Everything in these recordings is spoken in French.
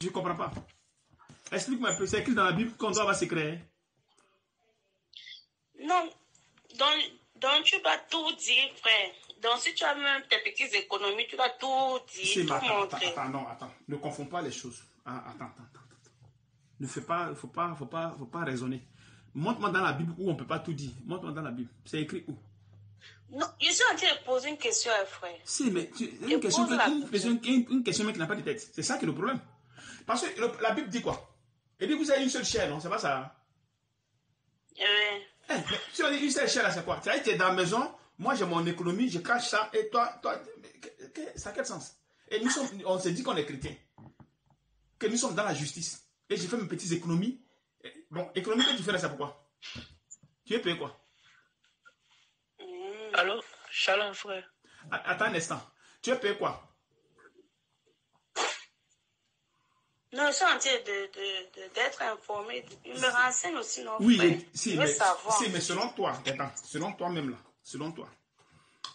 Je ne comprends pas. Explique-moi un peu. C'est écrit dans la Bible qu'on doit avoir secret. Non. Donc, tu dois tout dire, frère. Donc, si tu as même tes petites économies, tu dois tout dire, tout montrer. Attends. Ne confonds pas les choses. Attends. Ne fais pas, faut pas raisonner. Montre-moi dans la Bible où on ne peut pas tout dire. Montre-moi dans la Bible. C'est écrit où? Non, je suis en train de poser une question, frère. Si, mais une question qui n'a pas de tête. C'est ça qui est le problème. Parce que la Bible dit quoi? Elle dit que vous avez une seule chair, non? C'est pas ça? Mais si on dit une seule chair, là, c'est quoi? C'est-à-dire que tu es dans la maison, moi j'ai mon économie, je cache ça, et toi, ça a quel sens? Et on se dit qu'on est chrétien. Que nous sommes dans la justice. Et j'ai fait mes petites économies. Bon, économie que tu fais là, c'est pourquoi? Tu es payé quoi? Allô? Shalom, frère. Attends un instant. Tu es payé quoi? Non, je suis en train d'être informé. Il me renseigne aussi, non, oui, frère. mais selon toi, attends, selon toi-même là, selon toi,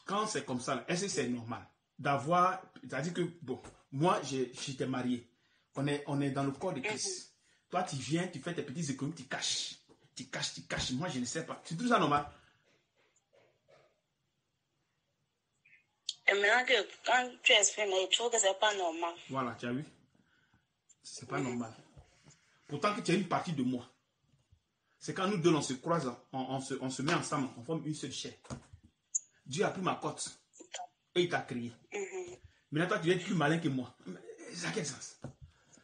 quand c'est comme ça, est-ce que c'est normal d'avoir, c'est-à-dire que, bon, moi, j'étais marié. On est dans le corps de Christ. Toi, tu viens, tu fais tes petites économies, tu caches. Moi, je ne sais pas. C'est tout ça normal. Et maintenant que quand tu exprimes, je trouve que c'est pas normal. Voilà, tu as vu? C'est pas normal. Pourtant que tu as une partie de moi. C'est quand nous deux, on se croise, on se met ensemble, on forme une seule chair. Dieu a pris ma côte et il t'a créé. Maintenant, toi, tu es plus malin que moi. Ça a quel sens?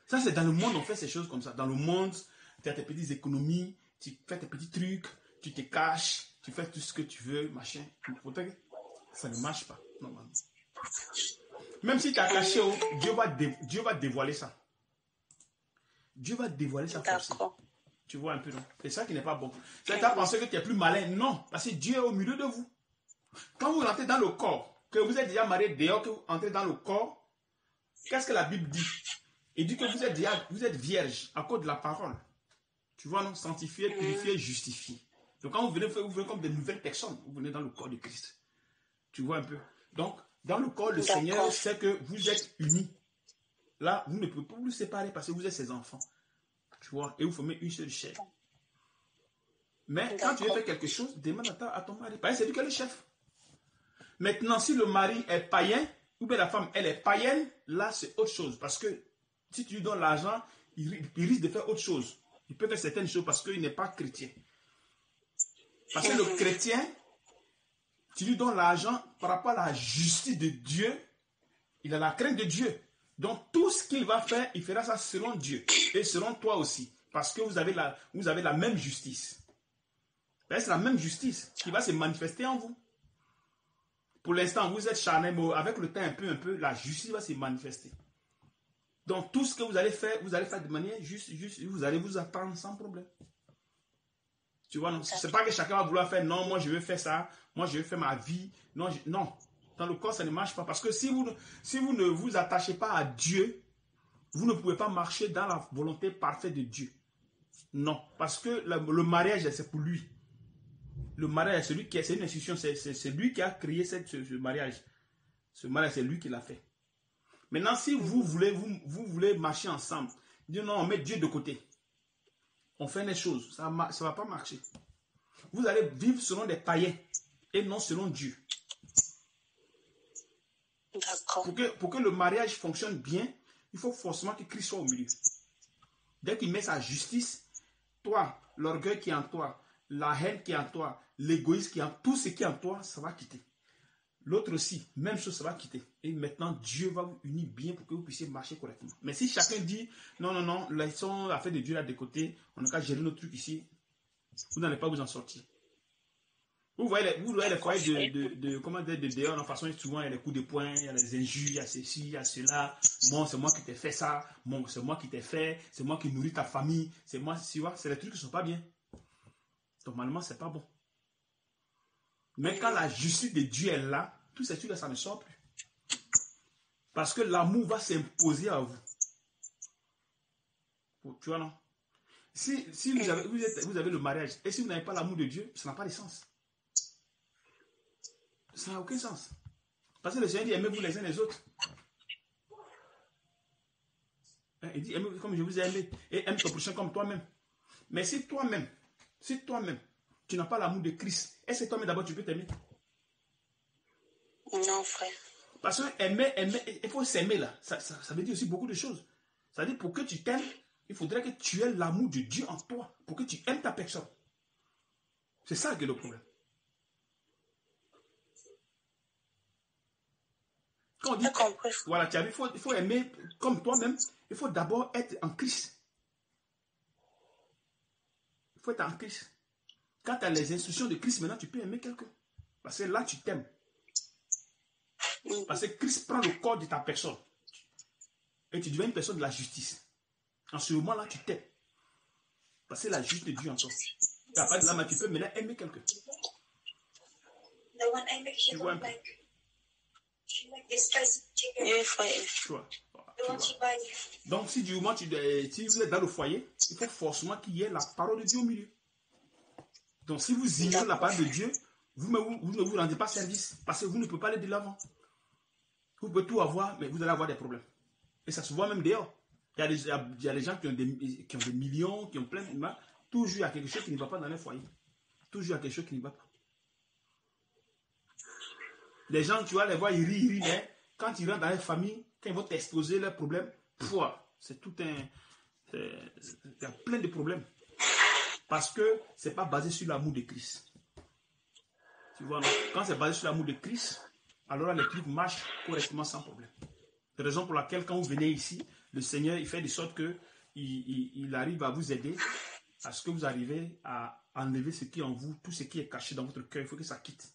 Ça, c'est dans le monde, on fait ces choses comme ça. Dans le monde, tu as tes petites économies, tu fais tes petits trucs, tu te caches, tu fais tout ce que tu veux, machin. Pourtant, ça ne marche pas, normalement. Même si tu as caché, Dieu va dévoiler ça. Dieu va dévoiler ça forcément. Tu vois un peu, non? C'est ça qui n'est pas bon. C'est à penser que tu es plus malin. Non, parce que Dieu est au milieu de vous. Quand vous rentrez dans le corps, que vous êtes déjà marié dehors, que vous entrez dans le corps, qu'est-ce que la Bible dit? Il dit que vous êtes vierge à cause de la parole. Tu vois, non? Sanctifié, purifié, justifié. Donc quand vous venez comme de nouvelles personnes. Vous venez dans le corps de Christ. Tu vois un peu? Donc, dans le corps, le Seigneur sait que vous êtes unis. Là, vous ne pouvez pas vous séparer parce que vous êtes ses enfants. Tu vois? Et vous formez une seule chair. Mais quand tu veux faire quelque chose, demande à ton mari. Parce que c'est lui qui est le chef. Maintenant, si le mari est païen, ou bien la femme, elle est païenne, là, c'est autre chose. Parce que si tu lui donnes l'argent, il risque de faire autre chose. Il peut faire certaines choses parce qu'il n'est pas chrétien. Parce que le chrétien, tu lui donnes l'argent par rapport à la justice de Dieu, il a la crainte de Dieu. Donc, tout ce qu'il va faire, il fera ça selon Dieu. Et selon toi aussi. Parce que vous avez la même justice. C'est la même justice qui va se manifester en vous. Pour l'instant, vous êtes charnel, mais avec le temps, un peu, la justice va se manifester. Donc, tout ce que vous allez faire de manière juste, vous allez vous attendre sans problème. Tu vois, non? C'est pas que chacun va vouloir faire, non, moi je veux faire ça, moi je veux faire ma vie. Non, non. Dans le corps, ça ne marche pas. Parce que si vous ne vous attachez pas à Dieu, vous ne pouvez pas marcher dans la volonté parfaite de Dieu. Non. Parce que le mariage, c'est pour lui. Le mariage, c'est une institution, c'est lui qui a créé ce mariage. Ce mariage, c'est lui qui l'a fait. Maintenant, si vous voulez marcher ensemble, dites non, on met Dieu de côté. On fait les choses, ça ne va pas marcher. Vous allez vivre selon des païens et non selon Dieu. Pour que le mariage fonctionne bien, il faut forcément que Christ soit au milieu. Dès qu'il met sa justice, toi, l'orgueil qui est en toi, la haine qui est en toi, l'égoïsme qui est en toi, tout ce qui est en toi, ça va quitter. L'autre aussi, même chose, ça va quitter. Et maintenant, Dieu va vous unir bien pour que vous puissiez marcher correctement. Mais si chacun dit, non, laissons l'affaire de Dieu là de côté, on n'a qu'à gérer notre truc ici, vous n'allez pas vous en sortir. Vous voyez les foyers de dehors, de façon, souvent il y a les coups de poing, il y a les injures, il y a ceci, il y a cela. Bon, c'est moi qui t'ai fait ça. Bon, c'est moi qui t'ai fait. C'est moi qui nourris ta famille. C'est moi, tu vois, c'est les trucs qui ne sont pas bien. Normalement, c'est pas bon. Mais quand la justice de Dieu est là, tous ces trucs-là, ça ne sort plus. Parce que l'amour va s'imposer à vous. Tu vois, non? Si vous avez le mariage, et si vous n'avez pas l'amour de Dieu, ça n'a pas de sens. Ça n'a aucun sens. Parce que le Seigneur dit, aimez-vous les uns les autres. Hein, il dit, aimez comme je vous ai aimé. Et aime ton prochain comme toi-même. Mais si toi-même, tu n'as pas l'amour de Christ, est-ce que toi-même d'abord tu peux t'aimer? Non, frère. Parce que aimer, il faut s'aimer là. Ça veut dire aussi beaucoup de choses. Ça veut dire pour que tu t'aimes, il faudrait que tu aies l'amour de Dieu en toi. Pour que tu aimes ta personne. C'est ça qui est le problème. Quand on dit, voilà, tu as vu, il faut aimer comme toi-même. Il faut d'abord être en Christ. Il faut être en Christ. Quand tu as les instructions de Christ, maintenant tu peux aimer quelqu'un. Parce que là, tu t'aimes. Parce que Christ prend le corps de ta personne. Et tu deviens une personne de la justice. En ce moment-là, tu t'aimes. Parce que la justice de Dieu en toi. Et à partir de là, tu peux maintenant aimer quelqu'un. Tu vois un peu. Tu vois. Donc, si du moment si vous êtes dans le foyer, il faut forcément qu'il y ait la parole de Dieu au milieu. Donc, si vous ignorez la parole de Dieu, vous ne vous rendez pas service. Parce que vous ne pouvez pas aller de l'avant. Vous pouvez tout avoir, mais vous allez avoir des problèmes. Et ça se voit même dehors. Il y a des gens qui ont des millions, qui ont plein de mal. Toujours il y a quelque chose qui ne va pas dans leur foyer. Toujours il y a quelque chose qui ne va pas. Les gens, tu vois, les voir, ils rient, mais quand ils rentrent dans leur famille, quand ils vont t'exposer leurs problèmes, c'est tout un... Il y a plein de problèmes. Parce que ce n'est pas basé sur l'amour de Christ. Tu vois, non? Quand c'est basé sur l'amour de Christ, alors les trucs marchent correctement sans problème. C'est la raison pour laquelle quand vous venez ici, le Seigneur il fait de sorte qu'il arrive à vous aider à ce que vous arrivez à enlever ce qui est en vous, tout ce qui est caché dans votre cœur. Il faut que ça quitte.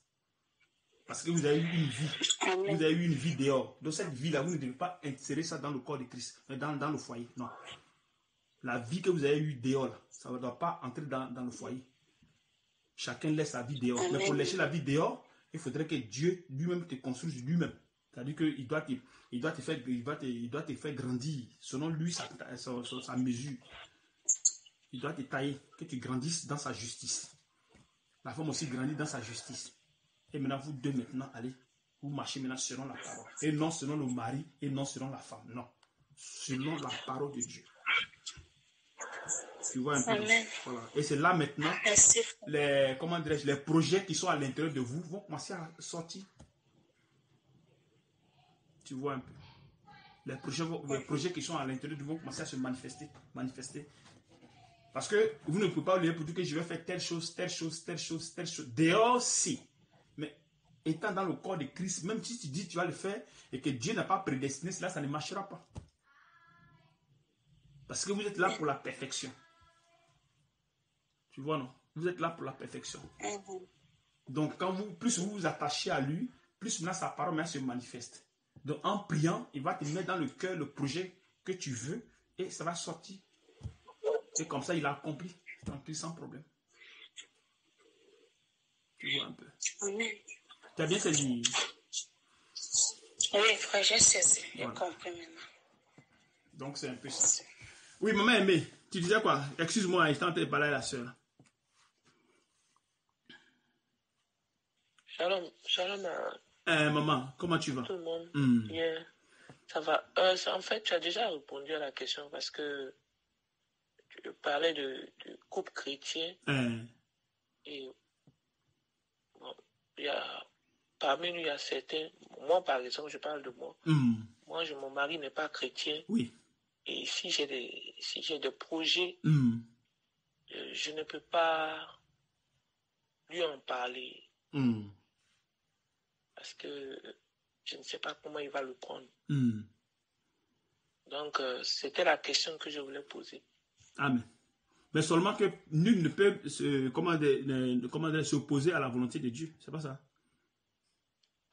Parce que vous avez eu une vie. Vous avez eu une vie dehors. Donc cette vie-là, vous ne devez pas insérer ça dans le corps de Christ, dans le foyer. Non. La vie que vous avez eue dehors, là, ça ne doit pas entrer dans le foyer. Chacun laisse sa vie dehors. Mais pour laisser la vie dehors, il faudrait que Dieu lui-même te construise lui-même. C'est-à-dire qu'il doit te faire grandir selon lui, sa mesure. Il doit te tailler, que tu grandisses dans sa justice. La femme aussi grandit dans sa justice. Et maintenant, vous deux, maintenant, allez, vous marchez maintenant selon la parole. Et non selon le mari, et non selon la femme. Non. Selon la parole de Dieu. Tu vois un peu. Voilà. Et c'est là maintenant, les projets qui sont à l'intérieur de vous vont commencer à sortir. Tu vois un peu. Les projets qui sont à l'intérieur de vous vont commencer à se manifester. Parce que vous ne pouvez pas oublier pour dire que je vais faire telle chose. Dehors, si. Mais étant dans le corps de Christ, même si tu dis que tu vas le faire et que Dieu n'a pas prédestiné cela, ça ne marchera pas. Parce que vous êtes là pour la perfection. Tu vois, non? Vous êtes là pour la perfection. Donc, plus vous vous attachez à lui, plus maintenant sa parole se manifeste. Donc, en priant, il va te mettre dans le cœur le projet que tu veux et ça va sortir. Et comme ça, il a accompli. Tranquille, sans problème. Tu vois un peu. Tu as bien saisi? Oui, frère, j'ai saisi. J'ai compris maintenant. Donc, c'est un peu ça. Oui, maman aimée, tu disais quoi? Excuse-moi, je t'entends parler à la soeur. Shalom. Maman, comment tu vas? Tout le monde. Yeah. Ça va. En fait, tu as déjà répondu à la question parce que tu parlais de couple chrétien. Et bon, parmi nous, il y a certains. Moi, par exemple, je parle de moi. Moi, mon mari n'est pas chrétien. Oui. Et si j'ai des projets, je ne peux pas lui en parler. Parce que je ne sais pas comment il va le prendre. Donc, c'était la question que je voulais poser. Amen. Mais seulement que nul ne peut s'opposer à la volonté de Dieu. C'est pas ça?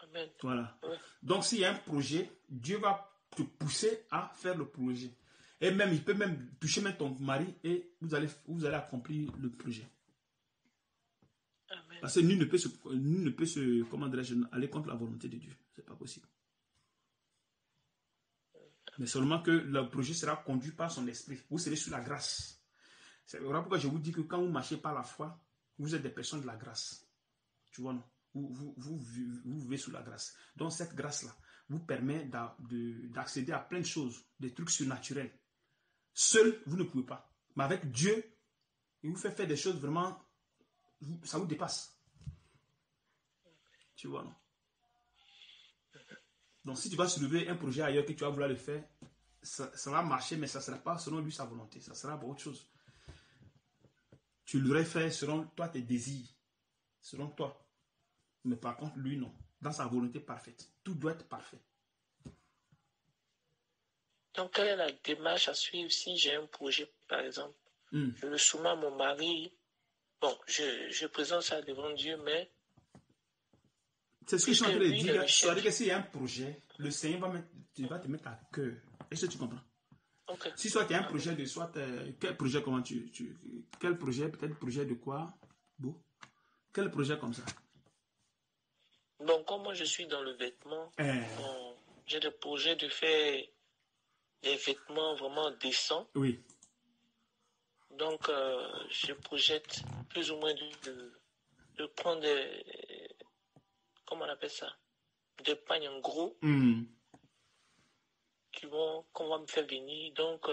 Amen. Voilà. Ouais. Donc, s'il y a un projet, Dieu va te pousser à faire le projet. Et même, il peut même toucher même ton mari et vous allez accomplir le projet. Amen. Parce que nul ne peut aller contre la volonté de Dieu. C'est pas possible. Mais seulement que le projet sera conduit par son esprit. Vous serez sous la grâce. C'est pourquoi je vous dis que quand vous marchez par la foi, vous êtes des personnes de la grâce. Tu vois, non? Vous vivez sous la grâce. Donc cette grâce-là vous permet d'accéder à plein de choses, des trucs surnaturels. Seul, vous ne pouvez pas. Mais avec Dieu, il vous fait faire des choses vraiment, ça vous dépasse. Tu vois, non? Donc, si tu vas soulever un projet ailleurs que tu vas vouloir le faire, ça va marcher, mais ça ne sera pas selon lui sa volonté. Ça sera pour autre chose. Tu l'aurais fait selon toi, tes désirs. Selon toi. Mais par contre, lui, non. Dans sa volonté parfaite. Tout doit être parfait. Donc, quelle est la démarche à suivre si j'ai un projet, par exemple? Je le soumets à mon mari. Bon, je présente ça devant Dieu, mais... C'est ce que je suis en train de dire. C'est-à-dire que s'il y a un projet, le Seigneur va te mettre à cœur. Est-ce que tu comprends? Okay. Si soit tu as un projet de soit... quel projet, comment quel projet? Peut-être projet de quoi? Bon. Quel projet comme ça? Bon, comme moi je suis dans le vêtement, j'ai des projets de faire des vêtements vraiment décents. Oui. Donc, je projette plus ou moins de prendre des... Comment on appelle ça? Des pagnes en gros qu'on va me faire venir. Donc,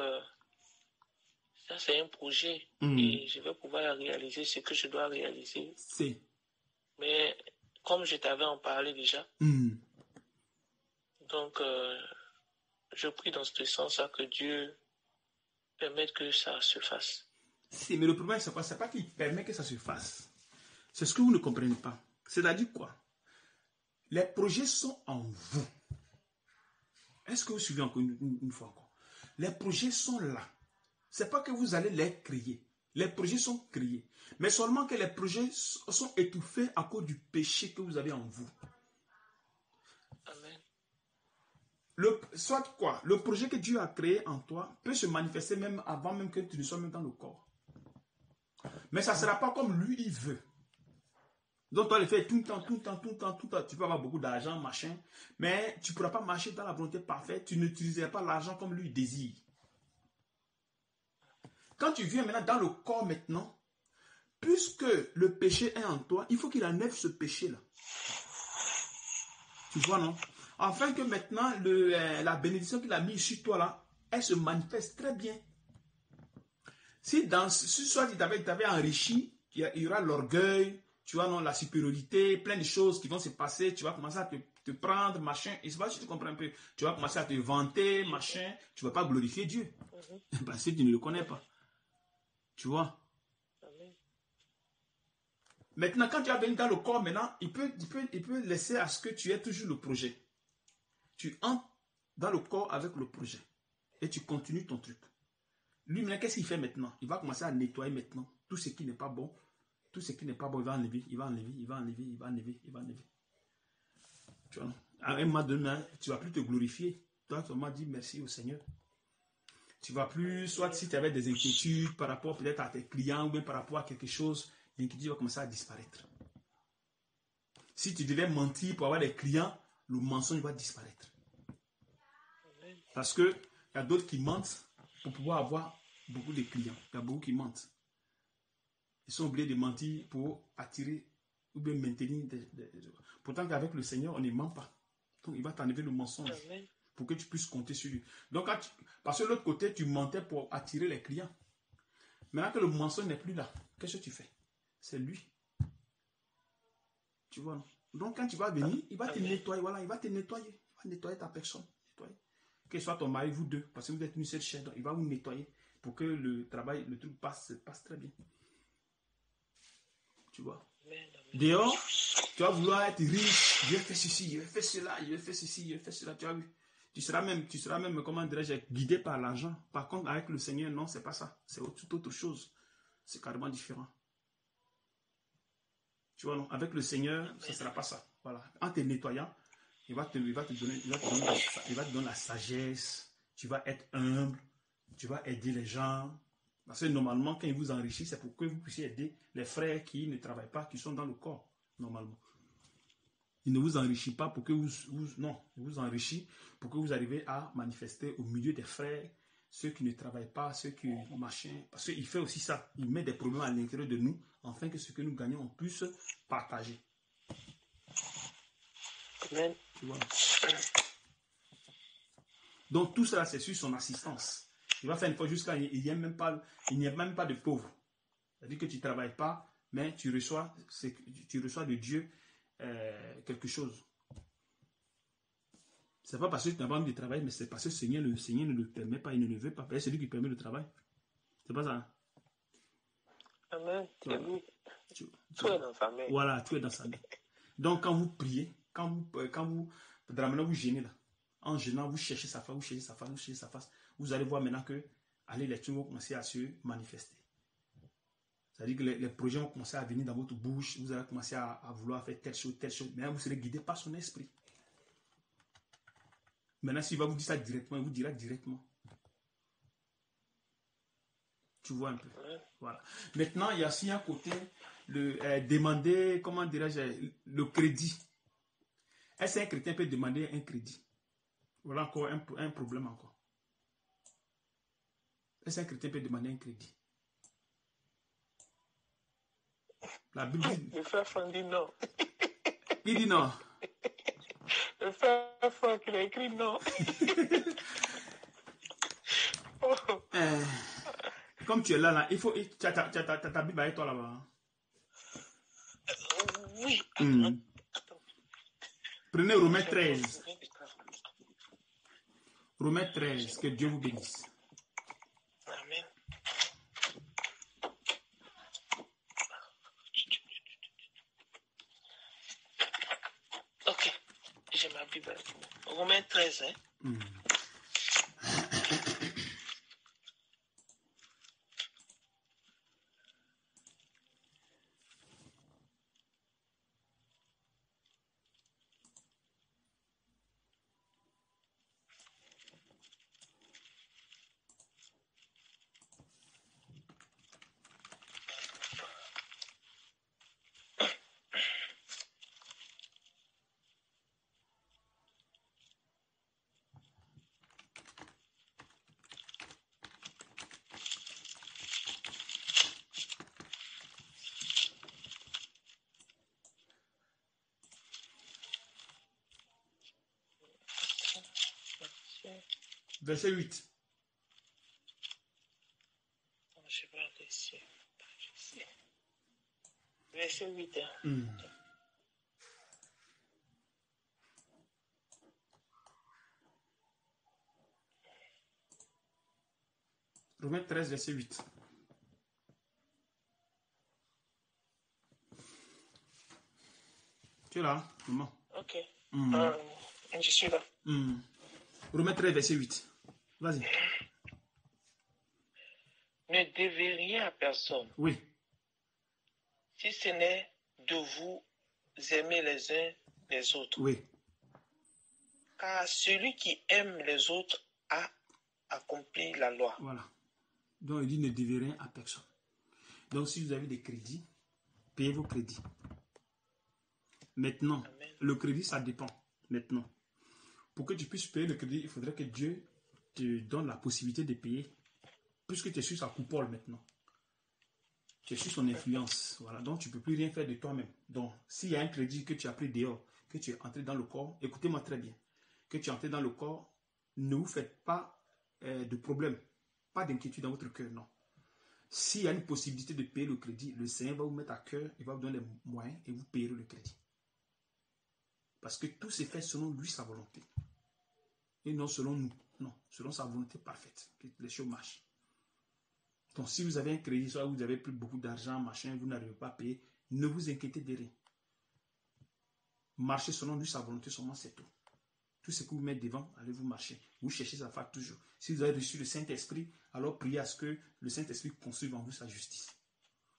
ça, c'est un projet. Et je vais pouvoir réaliser ce que je dois réaliser. C'est. Mais, comme je t'avais en parlé déjà, donc, je prie dans ce sens-là que Dieu permette que ça se fasse. Si, mais le problème, c'est quoi? C'est pas qu'il permet que ça se fasse. C'est ce que vous ne comprenez pas. C'est-à-dire quoi? Les projets sont en vous. Est-ce que vous suivez encore une fois encore? Les projets sont là. C'est pas que vous allez les créer. Les projets sont créés. Mais seulement que les projets sont étouffés à cause du péché que vous avez en vous. Amen. Soit quoi? Le projet que Dieu a créé en toi peut se manifester même avant même que tu ne sois même dans le corps. Mais ça ne sera pas comme lui, il veut. Donc, tu vas le faire tout le temps. Tu peux avoir beaucoup d'argent, machin. Mais tu ne pourras pas marcher dans la volonté parfaite. Tu n'utiliseras pas l'argent comme lui désire. Quand tu viens maintenant dans le corps maintenant, puisque le péché est en toi, il faut qu'il enlève ce péché-là. Tu vois, non? Afin que maintenant, la bénédiction qu'il a mise sur toi là, elle se manifeste très bien. Si soit il t'avait enrichi, il y aura l'orgueil, tu vois, non, la supériorité, plein de choses qui vont se passer, tu vas commencer à te prendre, machin, et c'est pas si tu comprends un peu, tu vas commencer à te vanter, machin, tu ne vas pas glorifier Dieu, parce que tu ne le connais pas. Tu vois? Maintenant, quand tu vas venir dans le corps, maintenant, il peut laisser à ce que tu aies toujours le projet. Tu entres dans le corps avec le projet, et tu continues ton truc. Lui, maintenant, qu'est-ce qu'il fait maintenant? Il va commencer à nettoyer maintenant tout ce qui n'est pas bon. Tout ce qui n'est pas bon, il va enlever. Tu vois, à un moment donné, tu ne vas plus te glorifier. Toi, tu vas dire merci au Seigneur. Tu ne vas plus, soit si tu avais des inquiétudes par rapport peut-être à tes clients ou bien par rapport à quelque chose, l'inquiétude va commencer à disparaître. Si tu devais mentir pour avoir des clients, le mensonge va disparaître. Parce qu'il y a d'autres qui mentent pour pouvoir avoir beaucoup de clients. Il y a beaucoup qui mentent. Ils sont obligés de mentir pour attirer ou bien maintenir Pourtant qu'avec le Seigneur, on ne ment pas. Donc il va t'enlever le mensonge pour que tu puisses compter sur lui. Donc parce que de l'autre côté, tu mentais pour attirer les clients. Maintenant que le mensonge n'est plus là, qu'est-ce que tu fais? C'est lui. Tu vois, non? Donc quand tu vas venir, il va te nettoyer. Voilà, il va te nettoyer. Il va nettoyer ta personne. Que ce soit ton mari, vous deux, parce que vous êtes une seule chair, donc il va vous nettoyer pour que le travail, le truc passe très bien. Tu vois. Dehors, tu vas vouloir être riche, je vais faire ceci, je vais faire cela, je vais faire ceci, je vais faire cela, tu as vu. Tu seras même, comment dirais-je, guidé par l'argent. Par contre, avec le Seigneur, non, c'est pas ça. C'est tout autre chose. C'est carrément différent. Tu vois, non, avec le Seigneur, ça ne sera pas ça. Voilà. En te nettoyant, il va te donner la sagesse, tu vas être humble, tu vas aider les gens. Parce que normalement, quand il vous enrichit, c'est pour que vous puissiez aider les frères qui ne travaillent pas, qui sont dans le corps, normalement. Il ne vous enrichit pas pour que non, il vous enrichit pour que vous arrivez à manifester au milieu des frères, ceux qui ne travaillent pas, ceux qui machin. Parce qu'il fait aussi ça, il met des problèmes à l'intérieur de nous, afin que ce que nous gagnons, on puisse partager. Amen. Tu vois. Donc tout cela, c'est sur son assistance. Tu vas faire une fois jusqu'à il n'y a même pas de pauvres. C'est-à-dire que tu ne travailles pas, mais tu reçois de Dieu quelque chose. Ce n'est pas parce que tu n'as pas envie de travailler, mais c'est parce que le Seigneur ne le permet pas, il ne le veut pas. C'est lui qui permet le travail. C'est pas ça. Amen. Tu es dans sa main. Voilà, tu es dans sa main. Donc, quand vous priez, quand vous gênez là, en gênant, vous cherchez sa face, vous cherchez sa face, vous cherchez sa face, vous allez voir maintenant que les trucs vont commencer à se manifester. C'est-à-dire que les projets vont commencer à venir dans votre bouche, vous allez commencer à vouloir faire telle chose. Maintenant, vous serez guidé par son esprit. Maintenant, s'il va vous dire ça directement, il vous dira directement. Tu vois un peu. Voilà. Maintenant, il y a aussi un côté, demander, comment dirais-je, le crédit. Est-ce qu'un chrétien peut demander un crédit? Voilà encore un problème encore. Est-ce qu'un chrétien peut demander un crédit? La Bible dit... Le frère Franck dit non. Il dit non. Le frère Franck, il a écrit non. Comme tu es là, il faut... Tu as ta Bible avec toi là-bas. Oui. Prenez Romains 13. Romains 13, que Dieu vous bénisse. Amen. Ok, j'ai ma Bible. Romains 13, hein? Verset 8. Je vais aller ici. Verset 8. Romains 13, verset 8. Tu es là, maman? Ok. Je suis là. Romains 13, verset 8. Vas-y. Ne devez rien à personne. Oui. Si ce n'est de vous aimer les uns les autres. Oui. Car celui qui aime les autres a accompli la loi. Voilà. Donc il dit ne devez rien à personne. Donc si vous avez des crédits, payez vos crédits. Maintenant, Amen. Le crédit, ça dépend. Maintenant, pour que tu puisses payer le crédit, il faudrait que Dieu te donne la possibilité de payer. Puisque tu es sur sa coupole maintenant. Tu es sur son influence. Voilà. Donc, tu ne peux plus rien faire de toi-même. Donc, s'il y a un crédit que tu as pris dehors, que tu es entré dans le corps, écoutez-moi très bien, que tu es entré dans le corps, ne vous faites pas de problème. Pas d'inquiétude dans votre cœur, non. S'il y a une possibilité de payer le crédit, le Seigneur va vous mettre à cœur, il va vous donner les moyens et vous payerez le crédit. Parce que tout s'est fait selon lui, sa volonté. Et non selon nous. Non, selon sa volonté parfaite. Que les choses marchent. Donc, si vous avez un crédit, soit vous avez plus beaucoup d'argent, machin, vous n'arrivez pas à payer, ne vous inquiétez de rien. Marchez selon lui, sa volonté, seulement c'est tout. Tout ce que vous mettez devant, allez vous marcher. Vous cherchez sa face toujours. Si vous avez reçu le Saint-Esprit, alors priez à ce que le Saint-Esprit construise en vous sa justice.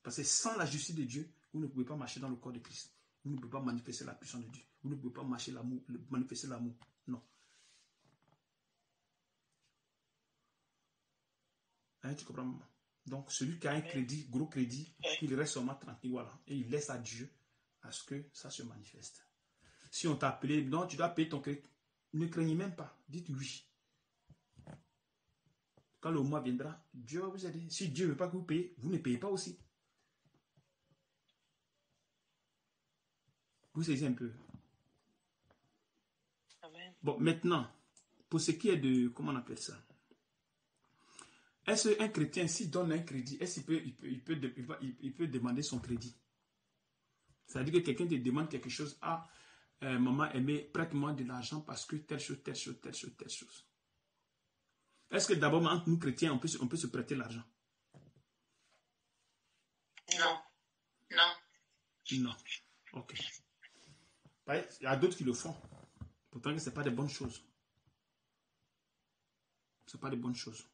Parce que sans la justice de Dieu, vous ne pouvez pas marcher dans le corps de Christ. Vous ne pouvez pas manifester la puissance de Dieu. Vous ne pouvez pas marcher l'amour, manifester l'amour. Non. Hein, tu comprends, maman? Donc, celui qui a un crédit, gros crédit, il reste seulement tranquille, voilà. Et il laisse à Dieu à ce que ça se manifeste. Si on t'a appelé, non, tu dois payer ton crédit. Ne craignez même pas. Dites oui. Quand le mois viendra, Dieu va vous aider. Si Dieu ne veut pas que vous payez, vous ne payez pas aussi. Vous saisissez un peu. Amen. Bon, maintenant, pour ce qui est de, comment on appelle ça? Est-ce qu'un chrétien, s'il donne un crédit, est-ce qu'il peut demander son crédit? C'est-à-dire que quelqu'un te demande quelque chose. Ah, maman aimée, prête-moi de l'argent parce que telle chose, telle chose, telle chose, telle chose. Est-ce que d'abord, entre nous chrétiens, on peut se prêter l'argent? Non. Non. Non. Ok. Il y a d'autres qui le font. Pourtant, ce n'est pas des bonnes choses. Ce n'est pas des bonnes choses.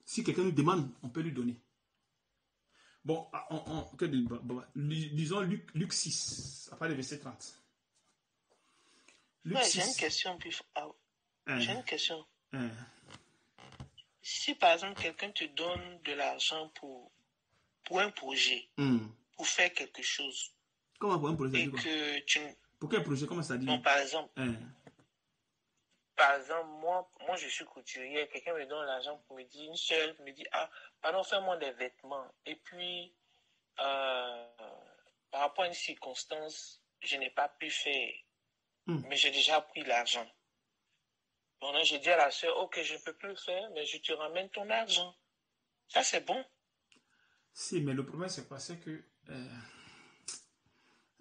Si quelqu'un nous demande, on peut lui donner. Bon, disons Luc 6, à part le verset 30. Ouais, j'ai une question. J'ai une question. Si par exemple, quelqu'un te donne de l'argent pour un projet, pour faire quelque chose. Comment pour un projet? Et que tu... Pour quel projet? Comment ça dit? Non, par exemple. Par exemple, moi, je suis couturier. Quelqu'un me donne l'argent pour me dire, une seule me dit, ah, pardon, fais-moi des vêtements. Et puis, par rapport à une circonstance, je n'ai pas pu faire. Mais j'ai déjà pris l'argent. Donc, j'ai dit à la soeur, ok, je ne peux plus le faire, mais je te ramène ton argent. Ça, c'est bon. Si, mais le problème, c'est quoi? C'est que...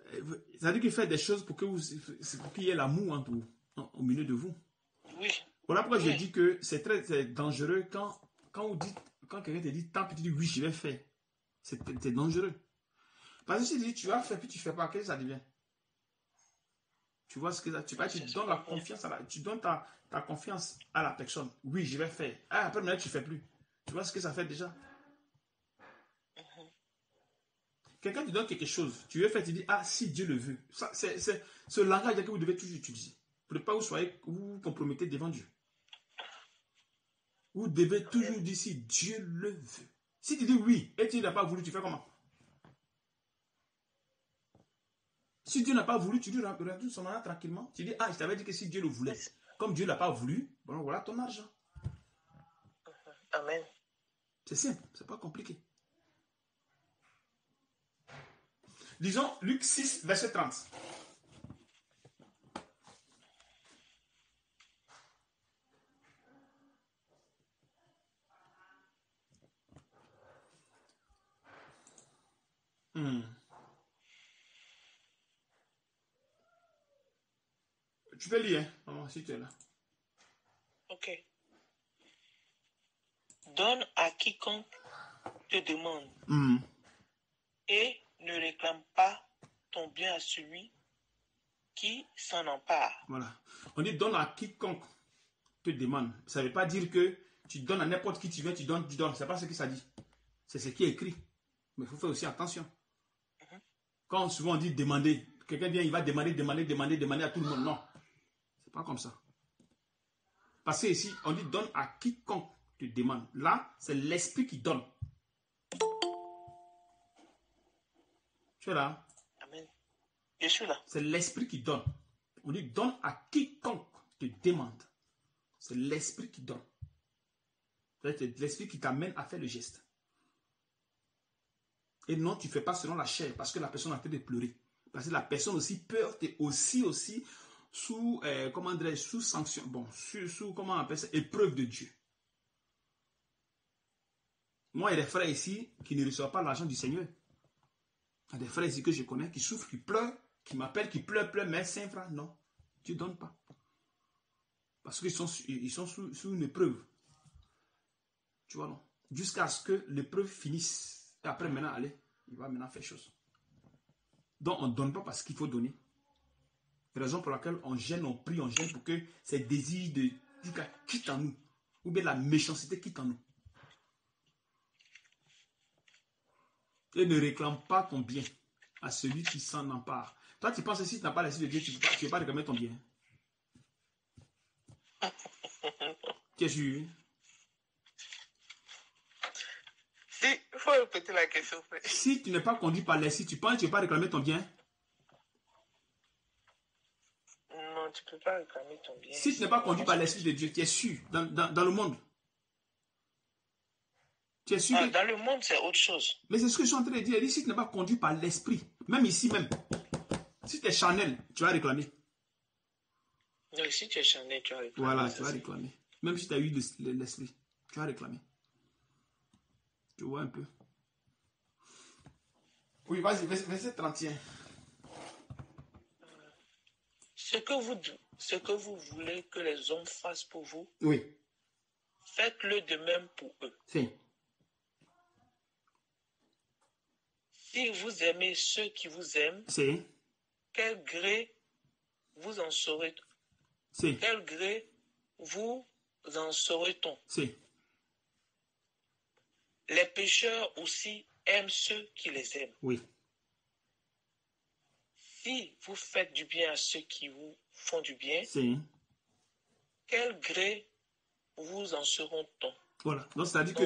ça veut dire qu'il fait des choses pour qu'il y ait l'amour au milieu de vous. Oui. Voilà pourquoi je dis que c'est très dangereux quand quelqu'un te dit tant que tu dis oui, je vais faire. C'est dangereux. Parce que si tu dis tu vas faire puis tu ne fais pas, qu'est-ce que ça devient? Tu vois ce que ça, tu donnes la confiance tu donnes ta confiance à la personne. Oui, je vais faire. Ah, après, maintenant, tu ne fais plus. Tu vois ce que ça fait déjà? Quelqu'un te donne quelque chose, tu veux faire, tu dis, ah, si Dieu le veut. C'est ce langage que vous devez toujours utiliser. Pour ne pas vous compromettez devant Dieu. Vous devez toujours dire si Dieu le veut. Si tu dis oui et tu n'as pas voulu, tu fais comment? Si Dieu n'a pas voulu, tu dis retourne son argent tranquillement. Tu dis, ah, je t'avais dit que si Dieu le voulait. Comme Dieu ne l'a pas voulu, bon, voilà ton argent. Amen. C'est simple, c'est pas compliqué. Disons Luc 6, verset 30. Tu peux lire, maman, si tu es là. Ok. Donne à quiconque te demande. Et ne réclame pas ton bien à celui qui s'en empare. Voilà. On dit donne à quiconque te demande. Ça ne veut pas dire que tu donnes à n'importe qui tu viens, tu donnes. C'est pas ce que ça dit. C'est ce qui est écrit. Mais il faut faire aussi attention. Quand souvent on dit demander, quelqu'un vient, il va demander à tout le monde. Non. C'est pas comme ça. Parce que ici, on dit donne à quiconque te demande. Là, c'est l'esprit qui donne. Tu es là? Amen. Je suis là. C'est l'esprit qui donne. On dit donne à quiconque te demande. C'est l'esprit qui donne. C'est l'esprit qui t'amène à faire le geste. Et non, tu ne fais pas selon la chair parce que la personne est en train de pleurer. Parce que la personne aussi peur, tu es aussi sous, comment dirais-je, sous sanction. Bon, sous comment on appelle ça, épreuve de Dieu. Moi, il y a des frères ici qui ne reçoivent pas l'argent du Seigneur. Il y a des frères ici que je connais qui souffrent, qui pleurent, qui m'appellent, qui pleurent, mais 5 francs, non, tu ne donnes pas. Parce qu'ils sont sous une épreuve. Tu vois, non? Jusqu'à ce que l'épreuve finisse. Et après, maintenant, allez, il va maintenant faire chose. Donc, on ne donne pas parce qu'il faut donner. Raison pour laquelle on gêne, on prie, on gêne pour que ces désirs de quitte en nous. Ou bien la méchanceté quitte en nous. Et ne réclame pas ton bien à celui qui s'en empare. Toi, tu penses que si tu n'as pas l'esprit de Dieu, tu ne peux pas réclamer ton bien. Qu'est-ce que tu... Il faut répéter la question. Si tu n'es pas conduit par l'esprit, tu penses que tu ne peux pas réclamer ton bien? Non, tu ne peux pas réclamer ton bien. Si tu n'es pas conduit par l'esprit de Dieu, tu es sûr dans le monde. Tu es sûr que... Dans le monde, c'est autre chose. Mais c'est ce que je suis en train de dire. Si tu n'es pas conduit par l'esprit, même ici même, si tu es charnel, tu vas réclamer. Non, si tu es charnel, tu vas réclamer. Voilà, tu vas réclamer. Même si tu as eu l'esprit. Tu as réclamé. Tu vois un peu. Oui, vas-y, verset 31. Ce que vous voulez que les hommes fassent pour vous, oui, faites-le de même pour eux. Si. Si vous aimez ceux qui vous aiment, Si. quel gré vous en saurez? Si. Quel gré vous en saurait-on? Si. Les pécheurs aussi aiment ceux qui les aiment. Oui. Si vous faites du bien à ceux qui vous font du bien, Si. quel gré vous en seront-on? Voilà. Donc, c'est-à-dire que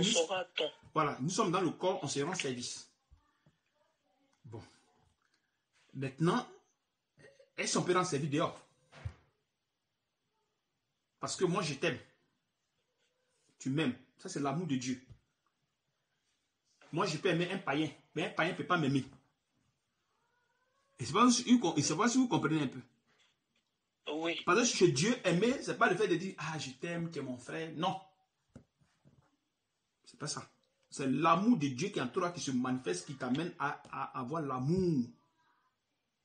nous sommes dans le corps, on se rend service. Bon. Maintenant, est-ce qu'on peut rendre service dehors? Parce que moi, je t'aime. Tu m'aimes. Ça, c'est l'amour de Dieu. Moi, je peux aimer un païen, mais un païen ne peut pas m'aimer. Et c'est pas si vous comprenez un peu. Oui. Parce que chez Dieu, aimer, ce n'est pas le fait de dire, ah, je t'aime, tu es mon frère. Non. C'est pas ça. C'est l'amour de Dieu qui est en toi, qui se manifeste, qui t'amène à avoir l'amour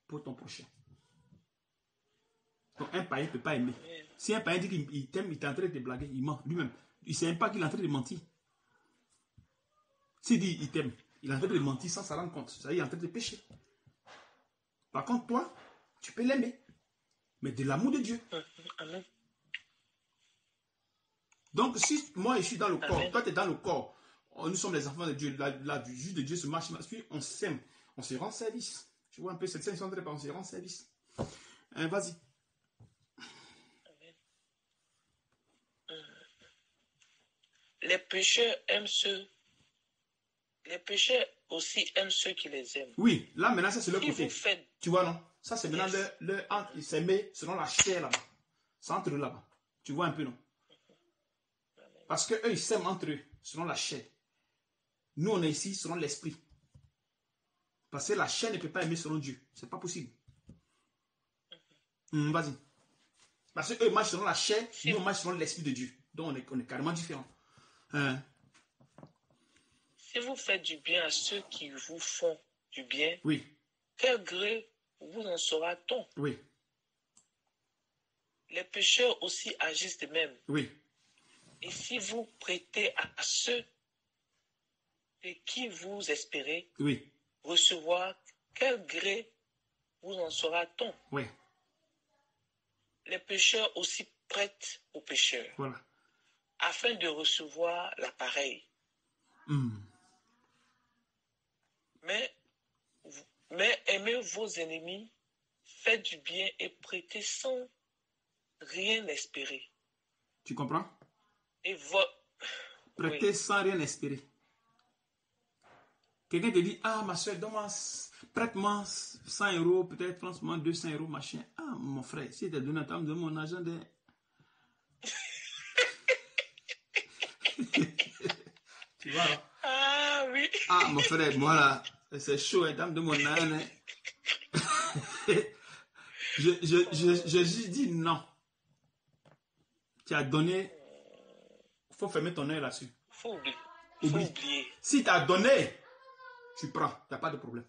pour ton prochain. Donc, un païen ne peut pas aimer. Si un païen dit qu'il t'aime, il est en train de te blaguer, il ment lui-même. Il ne sait même pas qu'il est en train de mentir. S'il dit il t'aime, il est en train de mentir sans s'en rendre compte. Ça, il est en train de pécher. Par contre, toi, tu peux l'aimer. Mais de l'amour de Dieu. Amen. Donc, si moi je suis dans le corps, toi tu es dans le corps, nous sommes les enfants de Dieu, la juge de Dieu se marche, puis on s'aime, on se rend service. Tu vois un peu cette scène, on se rend service. Vas-y. Les pécheurs aiment ceux. Les pécheurs aussi aiment ceux qui les aiment. Oui, là maintenant, ça c'est le côté. Faites... Tu vois, non? Ça c'est maintenant ils s'aimer selon la chair là-bas. C'est entre eux là-bas. Tu vois un peu, non? Parce que eux, ils s'aiment entre eux, selon la chair. Nous, on est ici selon l'esprit. Parce que la chair ne peut pas aimer selon Dieu. C'est pas possible. Vas-y. Parce qu'eux marchent selon la chair, nous, on marche selon l'esprit de Dieu. Donc, on est carrément différents. Si vous faites du bien à ceux qui vous font du bien, oui. Quel gré vous en saura-t-on? Oui. Les pécheurs aussi agissent de même. Oui. Et si vous prêtez à ceux de qui vous espérez recevoir, quel gré vous en saura-t-on? Oui. Les pécheurs aussi prêtent aux pécheurs. Voilà. Afin de recevoir l'appareil. Mais aimez vos ennemis, faites du bien et prêtez sans rien espérer. Tu comprends? Et prêtez sans rien espérer. Quelqu'un te dit, ah ma soeur, donne-moi, prête-moi 100 €, peut-être franchement 200 €, machin. Ah mon frère, si tu as donné de mon argent de... Tu vois là? Ah oui. Ah mon frère, moi là, c'est chaud, hein, dame de mon âne. Je dis non. Tu as donné, il faut fermer ton œil là-dessus. Faut oublier. Oublie. Si tu as donné, tu prends, il n'y a pas de problème.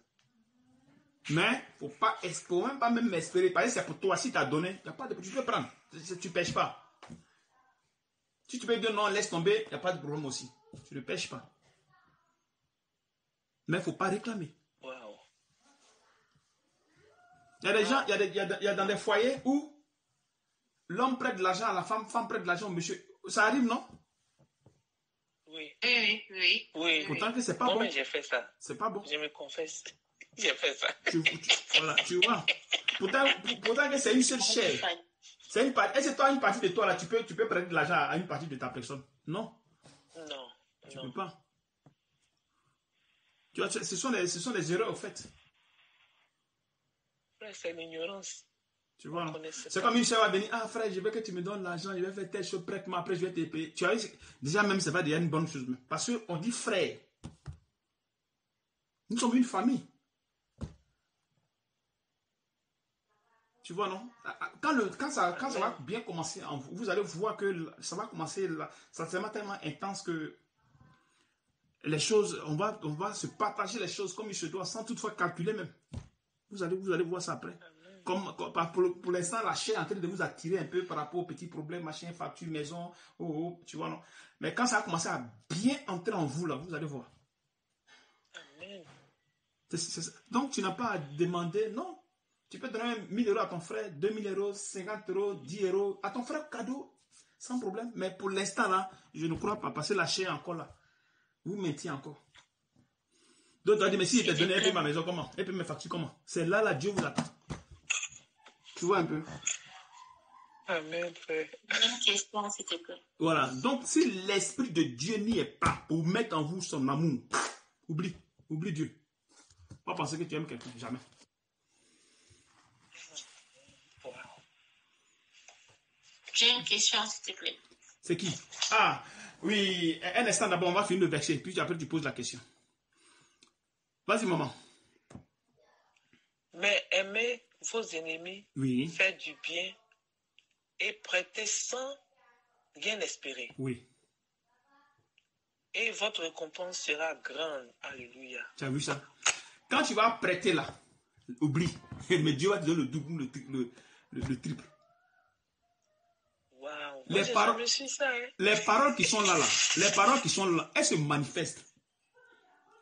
Mais il ne faut même pas espérer. Parce que c'est pour toi, si tu as donné, il n'y a pas de problème. Tu peux prendre, tu ne pêches pas. Si tu peux dire non, laisse tomber, il n'y a pas de problème aussi. Tu ne pêches pas. Mais il ne faut pas réclamer. Wow. Il y a des gens, il y a dans des foyers où l'homme prête de l'argent à la femme, femme prête de l'argent au monsieur. Ça arrive, non? Oui. Pourtant que c'est pas bon. Mais j'ai fait ça. C'est pas bon. Je me confesse. J'ai fait ça. Voilà, tu vois. Pourtant que c'est une seule chair. C'est une partie. Est-ce que toi, une partie de toi, là, tu peux prêter de l'argent à une partie de ta personne? Non. Non. Tu ne peux pas. Tu vois, ce sont des erreurs, au fait. C'est l'ignorance. Tu vois, c'est comme une soeur va venir, ah frère, je veux que tu me donnes l'argent, je vais faire telle chose, prête-moi, après je vais te payer. Tu vois, déjà même, c'est pas déjà une bonne chose. Parce qu'on dit frère. Nous sommes une famille. Tu Tu vois, non? Quand ça va bien commencer, vous allez voir que ça va commencer, ça sera tellement intense que les choses, on va se partager les choses comme il se doit, sans toutefois calculer même. Vous allez voir ça après. Pour l'instant, la chair est en train de vous attirer un peu par rapport aux petits problèmes, machin, facture, maison, tu vois, non? Mais quand ça va commencer à bien entrer en vous, là, vous allez voir. Amen. Donc, tu n'as pas à demander, non. Tu peux donner 1000 euros à ton frère, 2000 euros, 50 euros, 10 euros, à ton frère cadeau, sans problème. Mais pour l'instant, là, je ne crois pas, parce que la chair est encore là. Vous mentiez encore. Donc, tu as dit, mais si il t'a donné un peu ma maison, comment? Un peu mes factures, comment? C'est là, Dieu vous attend. Tu vois un peu? Amen, frère. Une question, s'il te plaît. Voilà. Donc, si l'Esprit de Dieu n'y est pas pour mettre en vous son amour, oublie Dieu. Pas penser que tu aimes quelqu'un, jamais. Wow. J'ai une question, s'il te plaît. C'est qui? Ah, oui. Un instant d'abord, on va finir le verset, puis après tu poses la question. Vas-y, maman. Mais aimez vos ennemis, Oui. faites du bien et prêtez sans rien espérer. Oui. Et votre récompense sera grande. Alléluia. Tu as vu ça? Quand tu vas prêter là, oublie. Mais Dieu va te donner le double, le triple. Wow. Les paroles qui sont là, elles se manifestent.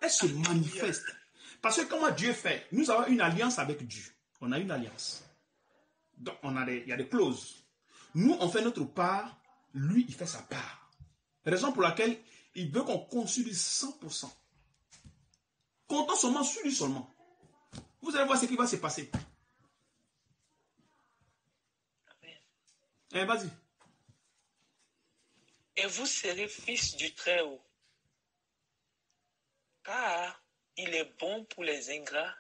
Elles se manifestent. Parce que comment Dieu fait? Nous avons une alliance avec Dieu. On a une alliance. Donc, il y a des clauses. Nous, on fait notre part. Lui, il fait sa part. Raison pour laquelle il veut qu'on consolide 100%. Comptons seulement sur lui seulement. Vous allez voir ce qui va se passer. Amen. Vas-y. Et vous serez fils du Très-Haut. Car il est bon pour les ingrats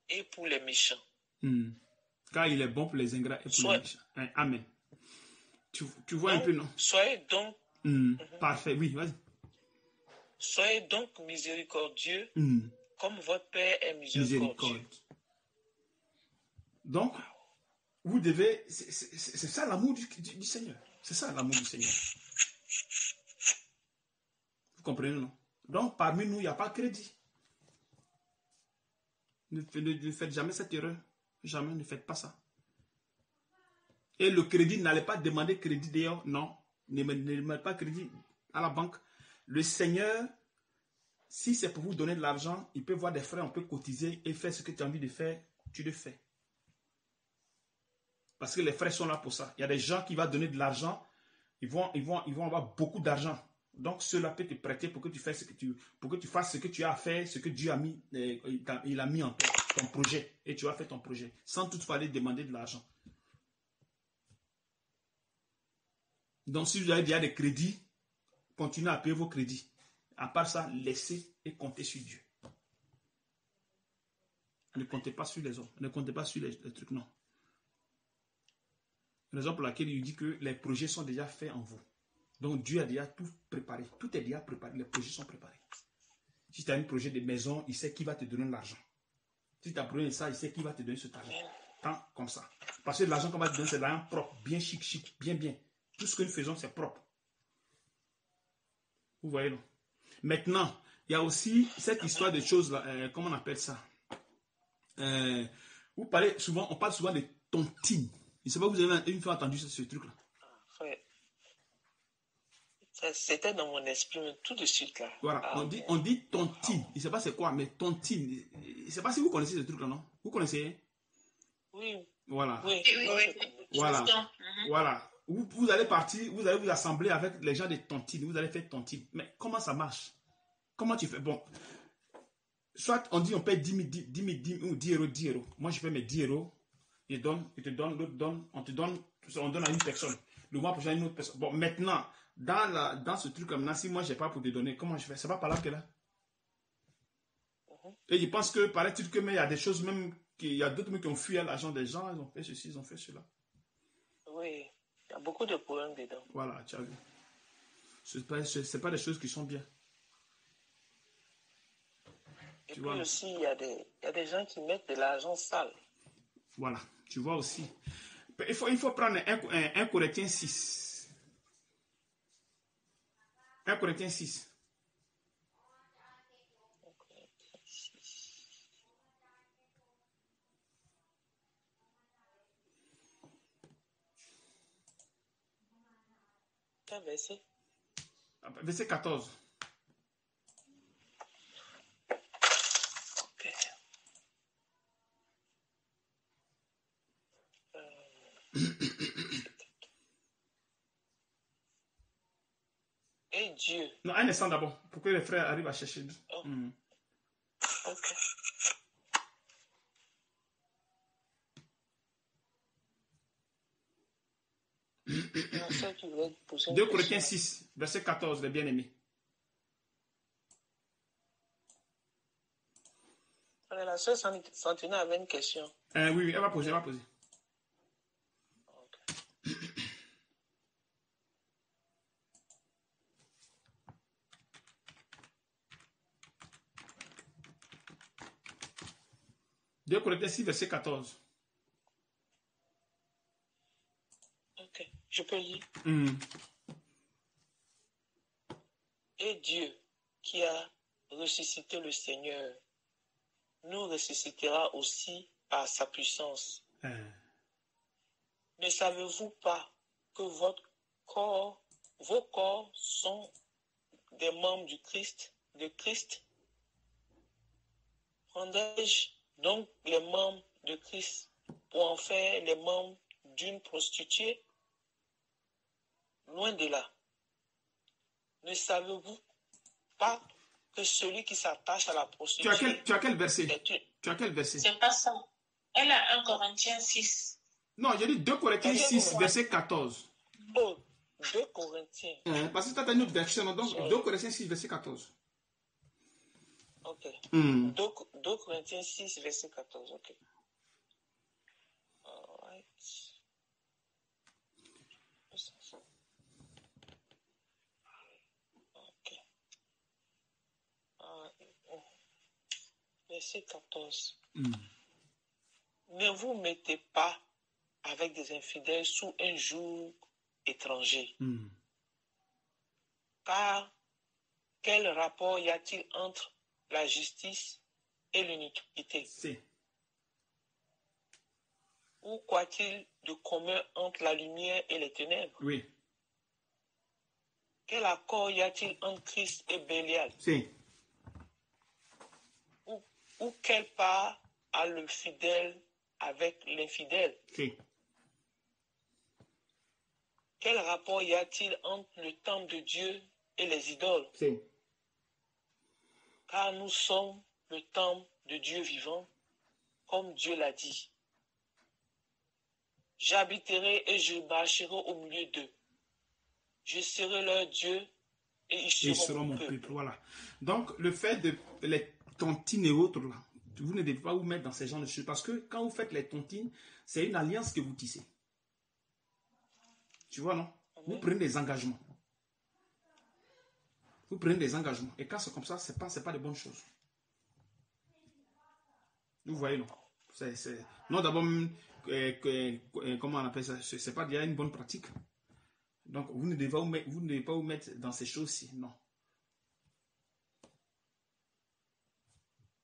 et pour les méchants. Car il est bon pour les ingrats et pour les méchants. Amen. Tu vois donc, un peu, non? Soyez donc... Parfait, oui, vas-y. Soyez donc miséricordieux comme votre Père est miséricordieux. Donc, vous devez... C'est ça l'amour du Seigneur. C'est ça l'amour du Seigneur. Vous comprenez, non? Donc, parmi nous, il n'y a pas de crédit. Ne faites jamais cette erreur. Jamais, ne faites pas ça. Et le crédit, n'allez pas demander crédit d'ailleurs. Non, ne demandez pas crédit à la banque. Le Seigneur, si c'est pour vous donner de l'argent, il peut voir des frais, on peut cotiser et faire ce que tu as envie de faire, tu le fais. Parce que les frais sont là pour ça. Il y a des gens qui vont donner de l'argent, ils vont avoir beaucoup d'argent. Donc, cela peut te prêter pour que tu fasses ce que tu as à faire, ce que Dieu a mis, il a mis en toi, ton projet. Et tu as fait ton projet, sans toutefois aller demander de l'argent. Donc, si vous avez déjà des crédits, continuez à payer vos crédits. À part ça, laissez et comptez sur Dieu. Ne comptez pas sur les hommes. Ne comptez pas sur les trucs, non. Raison pour laquelle il dit que les projets sont déjà faits en vous. Donc Dieu a déjà tout préparé. Tout est déjà préparé. Les projets sont préparés. Si tu as un projet de maison, il sait qui va te donner l'argent. Si tu as besoin de ça, il sait qui va te donner ce argent. Tant comme ça. Parce que l'argent qu'on va te donner, c'est l'argent propre, bien chic, bien. Tout ce que nous faisons, c'est propre. Vous voyez, non? Maintenant, il y a aussi cette histoire de choses là, comment on appelle ça? On parle souvent de tontine. Je ne sais pas, vous avez une fois entendu ce truc-là. Ouais. C'était dans mon esprit, mais tout de suite là. Voilà, on dit tontine. Je ne sais pas c'est quoi, mais tontine. Je ne sais pas si vous connaissez ce truc-là, non? Vous connaissez? Oui. Voilà. Oui. Voilà. Voilà. Vous allez partir, vous allez vous assembler avec les gens de tontine. Vous allez faire tontine. Mais comment ça marche? Comment tu fais? Bon, soit on dit on paye 10 euros. Moi, je fais mes 10 euros. On donne à une personne. Le mois prochain, une autre personne. Bon, maintenant, dans ce truc comme là, si moi, je n'ai pas pour te donner, comment je fais? C'est pas par là que là. Et je pense que, paraît-il que, mais il y a des choses même, il y a d'autres qui ont fui à l'argent des gens, ils ont fait ceci, ils ont fait cela. Oui, il y a beaucoup de problèmes dedans. Voilà, tu as vu. C'est pas des choses qui sont bien. Et puis aussi, il y a des gens qui mettent de l'argent sale. Voilà. Tu vois aussi. Il faut prendre 1 Corinthiens 6. 1 Corinthiens 6. Quel verset? Verset 14. Ok. Et Dieu. Non, un instant d'abord, pour que les frères arrivent à chercher. Oh. Ok. Ma soeur qui voulait poser une 2 question. Corinthiens 6, verset 14, les bien-aimés. La soeur Santina avait une question. Oui, elle va poser, Ok. 2 Corinthiens 6, verset 14. Ok, je peux lire. Et Dieu, qui a ressuscité le Seigneur, nous ressuscitera aussi par sa puissance. Ne savez-vous pas que vos corps sont des membres du Christ, de Christ? Prendrai-je donc les membres de Christ pour en faire les membres d'une prostituée? Loin de là. Ne savez-vous pas que celui qui s'attache à la prostituée... Tu as quel verset? Tu as quel verset? C'est pas ça. Elle a 1 Corinthiens 6. Non, j'ai dit 2 Corinthiens 6, verset 14. Oh, 2 Corinthiens. Parce que tu as une autre version, donc 2 Corinthiens 6, verset 14. Ok. 2 Corinthiens 6, verset 14. Ok. Alright. Ok. Verset 14. Ne vous mettez pas avec des infidèles sous un joug étranger. Car quel rapport y a-t-il entre la justice et l'iniquité? C'est. Ou qu'y-a-t-il de commun entre la lumière et les ténèbres? Oui. Quel accord y a-t-il entre Christ et Bélial? C'est. Ou quelle part a le fidèle avec l'infidèle? C'est. Quel rapport y a-t-il entre le temple de Dieu et les idoles? C'est. Car nous sommes le temple de Dieu vivant, comme Dieu l'a dit. J'habiterai et je marcherai au milieu d'eux. Je serai leur Dieu et ils seront mon peuple. Voilà. Donc, le fait de les tontines et autres, là, vous ne devez pas vous mettre dans ces genres de choses. Parce que quand vous faites les tontines, c'est une alliance que vous tissez. Tu vois, non? Vous prenez des engagements. Vous prenez des engagements. Et quand c'est comme ça, c'est pas de bonnes choses. Vous voyez, non? Non, d'abord, comment on appelle ça? C'est pas déjà une bonne pratique. Donc, vous ne devez pas vous mettre dans ces choses-ci. Non.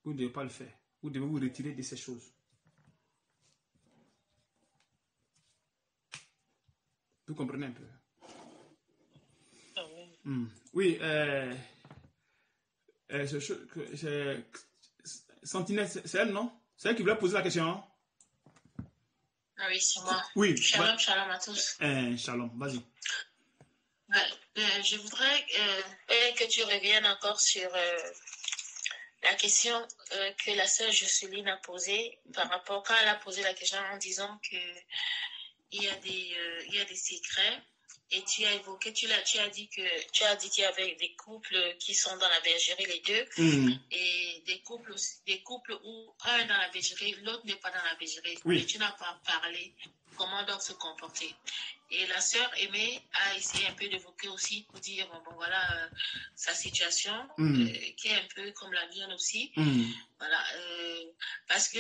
Vous ne devez pas le faire. Vous devez vous retirer de ces choses. Vous comprenez un peu? Oui, Sentinelle, c'est elle, non? C'est elle qui voulait poser la question, hein? Ah oui, c'est moi. Oui. Shalom, shalom à tous. Shalom, vas-y. Je voudrais que tu reviennes encore sur la question que la sœur Jocelyne a posée par rapport, quand elle a posé la question en disant qu'il y a des secrets. Et tu as évoqué, tu as dit qu'il y avait des couples qui sont dans la bergerie, les deux, et des couples où un est dans la bergerie, l'autre n'est pas dans la bergerie. Oui. Et tu n'as pas parlé comment doivent se comporter. Et la sœur Aimée a essayé un peu d'évoquer aussi pour dire, bon voilà, sa situation, qui est un peu comme la mienne aussi. Voilà, parce que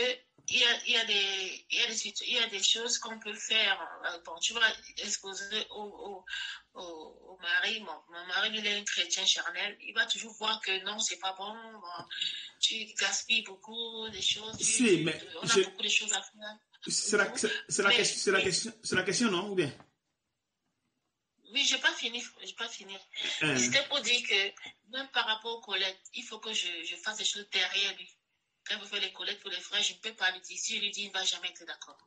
il y a des choses qu'on peut faire. Bon, tu vas exposer au mari. Mon mari, il est un chrétien charnel. Il va toujours voir que non, c'est pas bon. Tu gaspilles beaucoup de choses. On a beaucoup de choses à faire. C'est la question, non? Ou bien? Oui, j'ai pas fini. C'était pour dire que même par rapport aux collègues, il faut que je fasse des choses derrière lui. Quand vous faites les collectes pour les frères, je ne peux pas lui dire. Si je lui dis, il ne va jamais être d'accord.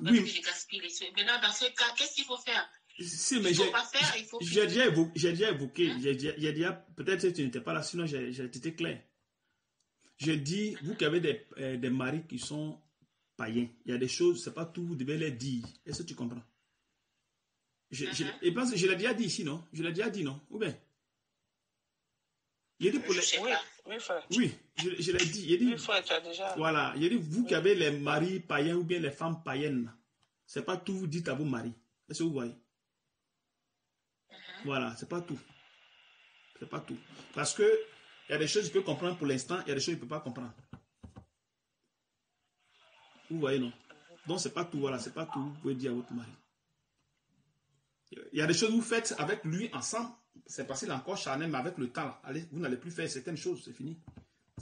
Oui. Parce que je gaspille les choses. Maintenant, dans ce cas, qu'est-ce qu'il faut faire? Si, mais j'ai déjà évoqué, peut-être que tu n'étais pas là, sinon j'ai été clair. Je dis, vous qui avez des maris qui sont païens, il y a des choses, c'est pas tout, vous devez les dire. Est-ce que tu comprends? Et pense que je l'ai déjà dit ici, non? Je l'ai déjà dit, non? Ou bien? Il dit pour les... Oui, je l'ai dit. Il dit, oui, frère, tu as déjà... Voilà, il dit, vous qui avez les maris païens ou bien les femmes païennes, c'est pas tout, vous dites à vos maris. Est-ce que vous voyez? Voilà, c'est pas tout. C'est pas tout. Parce que il y a des choses qu'il peut comprendre pour l'instant, il y a des choses qu'il ne peut pas comprendre. Vous voyez, non? Donc, c'est pas tout, voilà, c'est pas tout, vous pouvez dire à votre mari. Il y a des choses que vous faites avec lui ensemble, c'est parce qu'il est encore charnel, mais avec le temps, allez, vous n'allez plus faire certaines choses, c'est fini.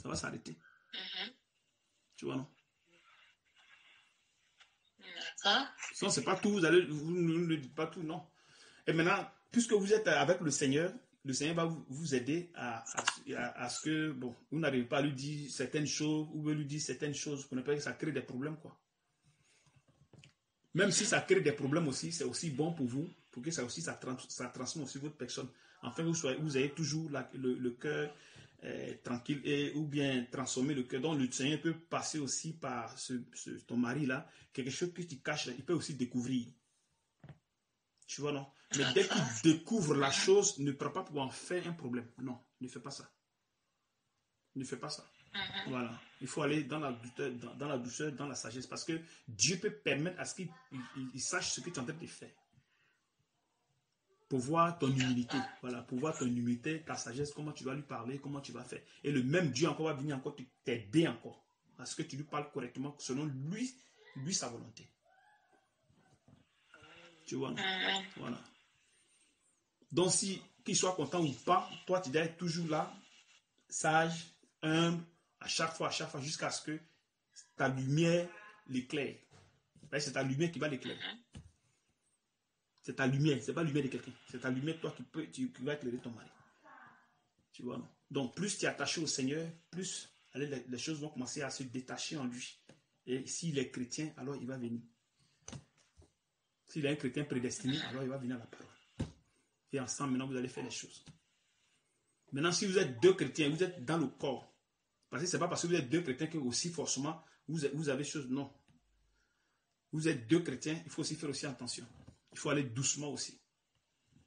Ça va s'arrêter. Tu vois, non? D'accord. Sinon, c'est pas tout, vous ne le dites pas tout, non. Et maintenant, puisque vous êtes avec le Seigneur va vous aider à ce que, bon, vous n'arrivez pas à lui dire certaines choses, ou lui dire certaines choses pour ne pas que ça crée des problèmes, quoi. Même si ça crée des problèmes aussi, c'est aussi bon pour vous, pour que ça aussi, ça transforme aussi votre personne. Enfin, vous ayez toujours le cœur tranquille ou bien transformer le cœur. Donc, le Seigneur peut passer aussi par ton mari-là, quelque chose que tu caches, il peut aussi découvrir. Tu vois, non? Mais dès qu'il découvre la chose, ne prend pas pour en faire un problème. Non, ne fais pas ça. Ne fais pas ça. Voilà. Il faut aller dans la douceur, dans la sagesse. Parce que Dieu peut permettre à ce qu'il sache ce que tu es en train de faire. Pour voir ton humilité. Voilà. Pour voir ton humilité, ta sagesse, comment tu vas lui parler, comment tu vas faire. Et le même Dieu encore va venir encore t'aider encore. Parce que tu lui parles correctement selon lui sa volonté. Tu vois, non? Voilà. Donc, qu'il soit content ou pas, toi, tu dois être toujours là, sage, humble, à chaque fois, jusqu'à ce que ta lumière l'éclaire. C'est ta lumière qui va l'éclairer. C'est ta lumière, c'est pas la lumière de quelqu'un. C'est ta lumière, toi, qui va éclairer ton mari. Tu vois, non? Donc, plus tu es attaché au Seigneur, plus les choses vont commencer à se détacher en lui. Et s'il est chrétien, alors il va venir. S'il est un chrétien prédestiné, alors il va venir à la parole. Et ensemble, maintenant, vous allez faire les choses. Maintenant, si vous êtes deux chrétiens, vous êtes dans le corps. Parce que ce n'est pas parce que vous êtes deux chrétiens que aussi forcément, vous avez choses. Non. Vous êtes deux chrétiens, il faut aussi faire aussi attention. Il faut aller doucement aussi.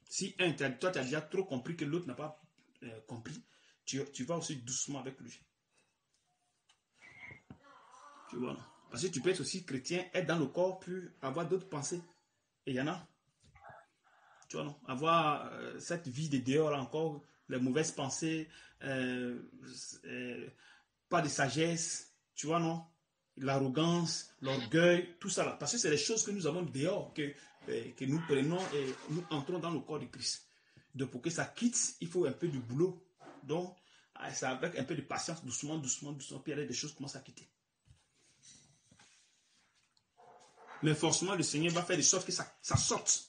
Si toi, tu as déjà trop compris que l'autre n'a pas compris, tu vas aussi doucement avec lui. Tu vois. Parce que tu peux être aussi chrétien, être dans le corps, puis avoir d'autres pensées. Et il y en a. Tu vois, non? Avoir cette vie de dehors là encore, les mauvaises pensées, pas de sagesse, tu vois, non? L'arrogance, l'orgueil, tout ça là. Parce que c'est les choses que nous avons dehors, que nous prenons et nous entrons dans le corps de Christ. Donc pour que ça quitte, il faut un peu de boulot. Donc, c'est avec un peu de patience, doucement, puis des choses commencent à quitter. Mais forcément, le Seigneur va faire de sorte que ça sorte.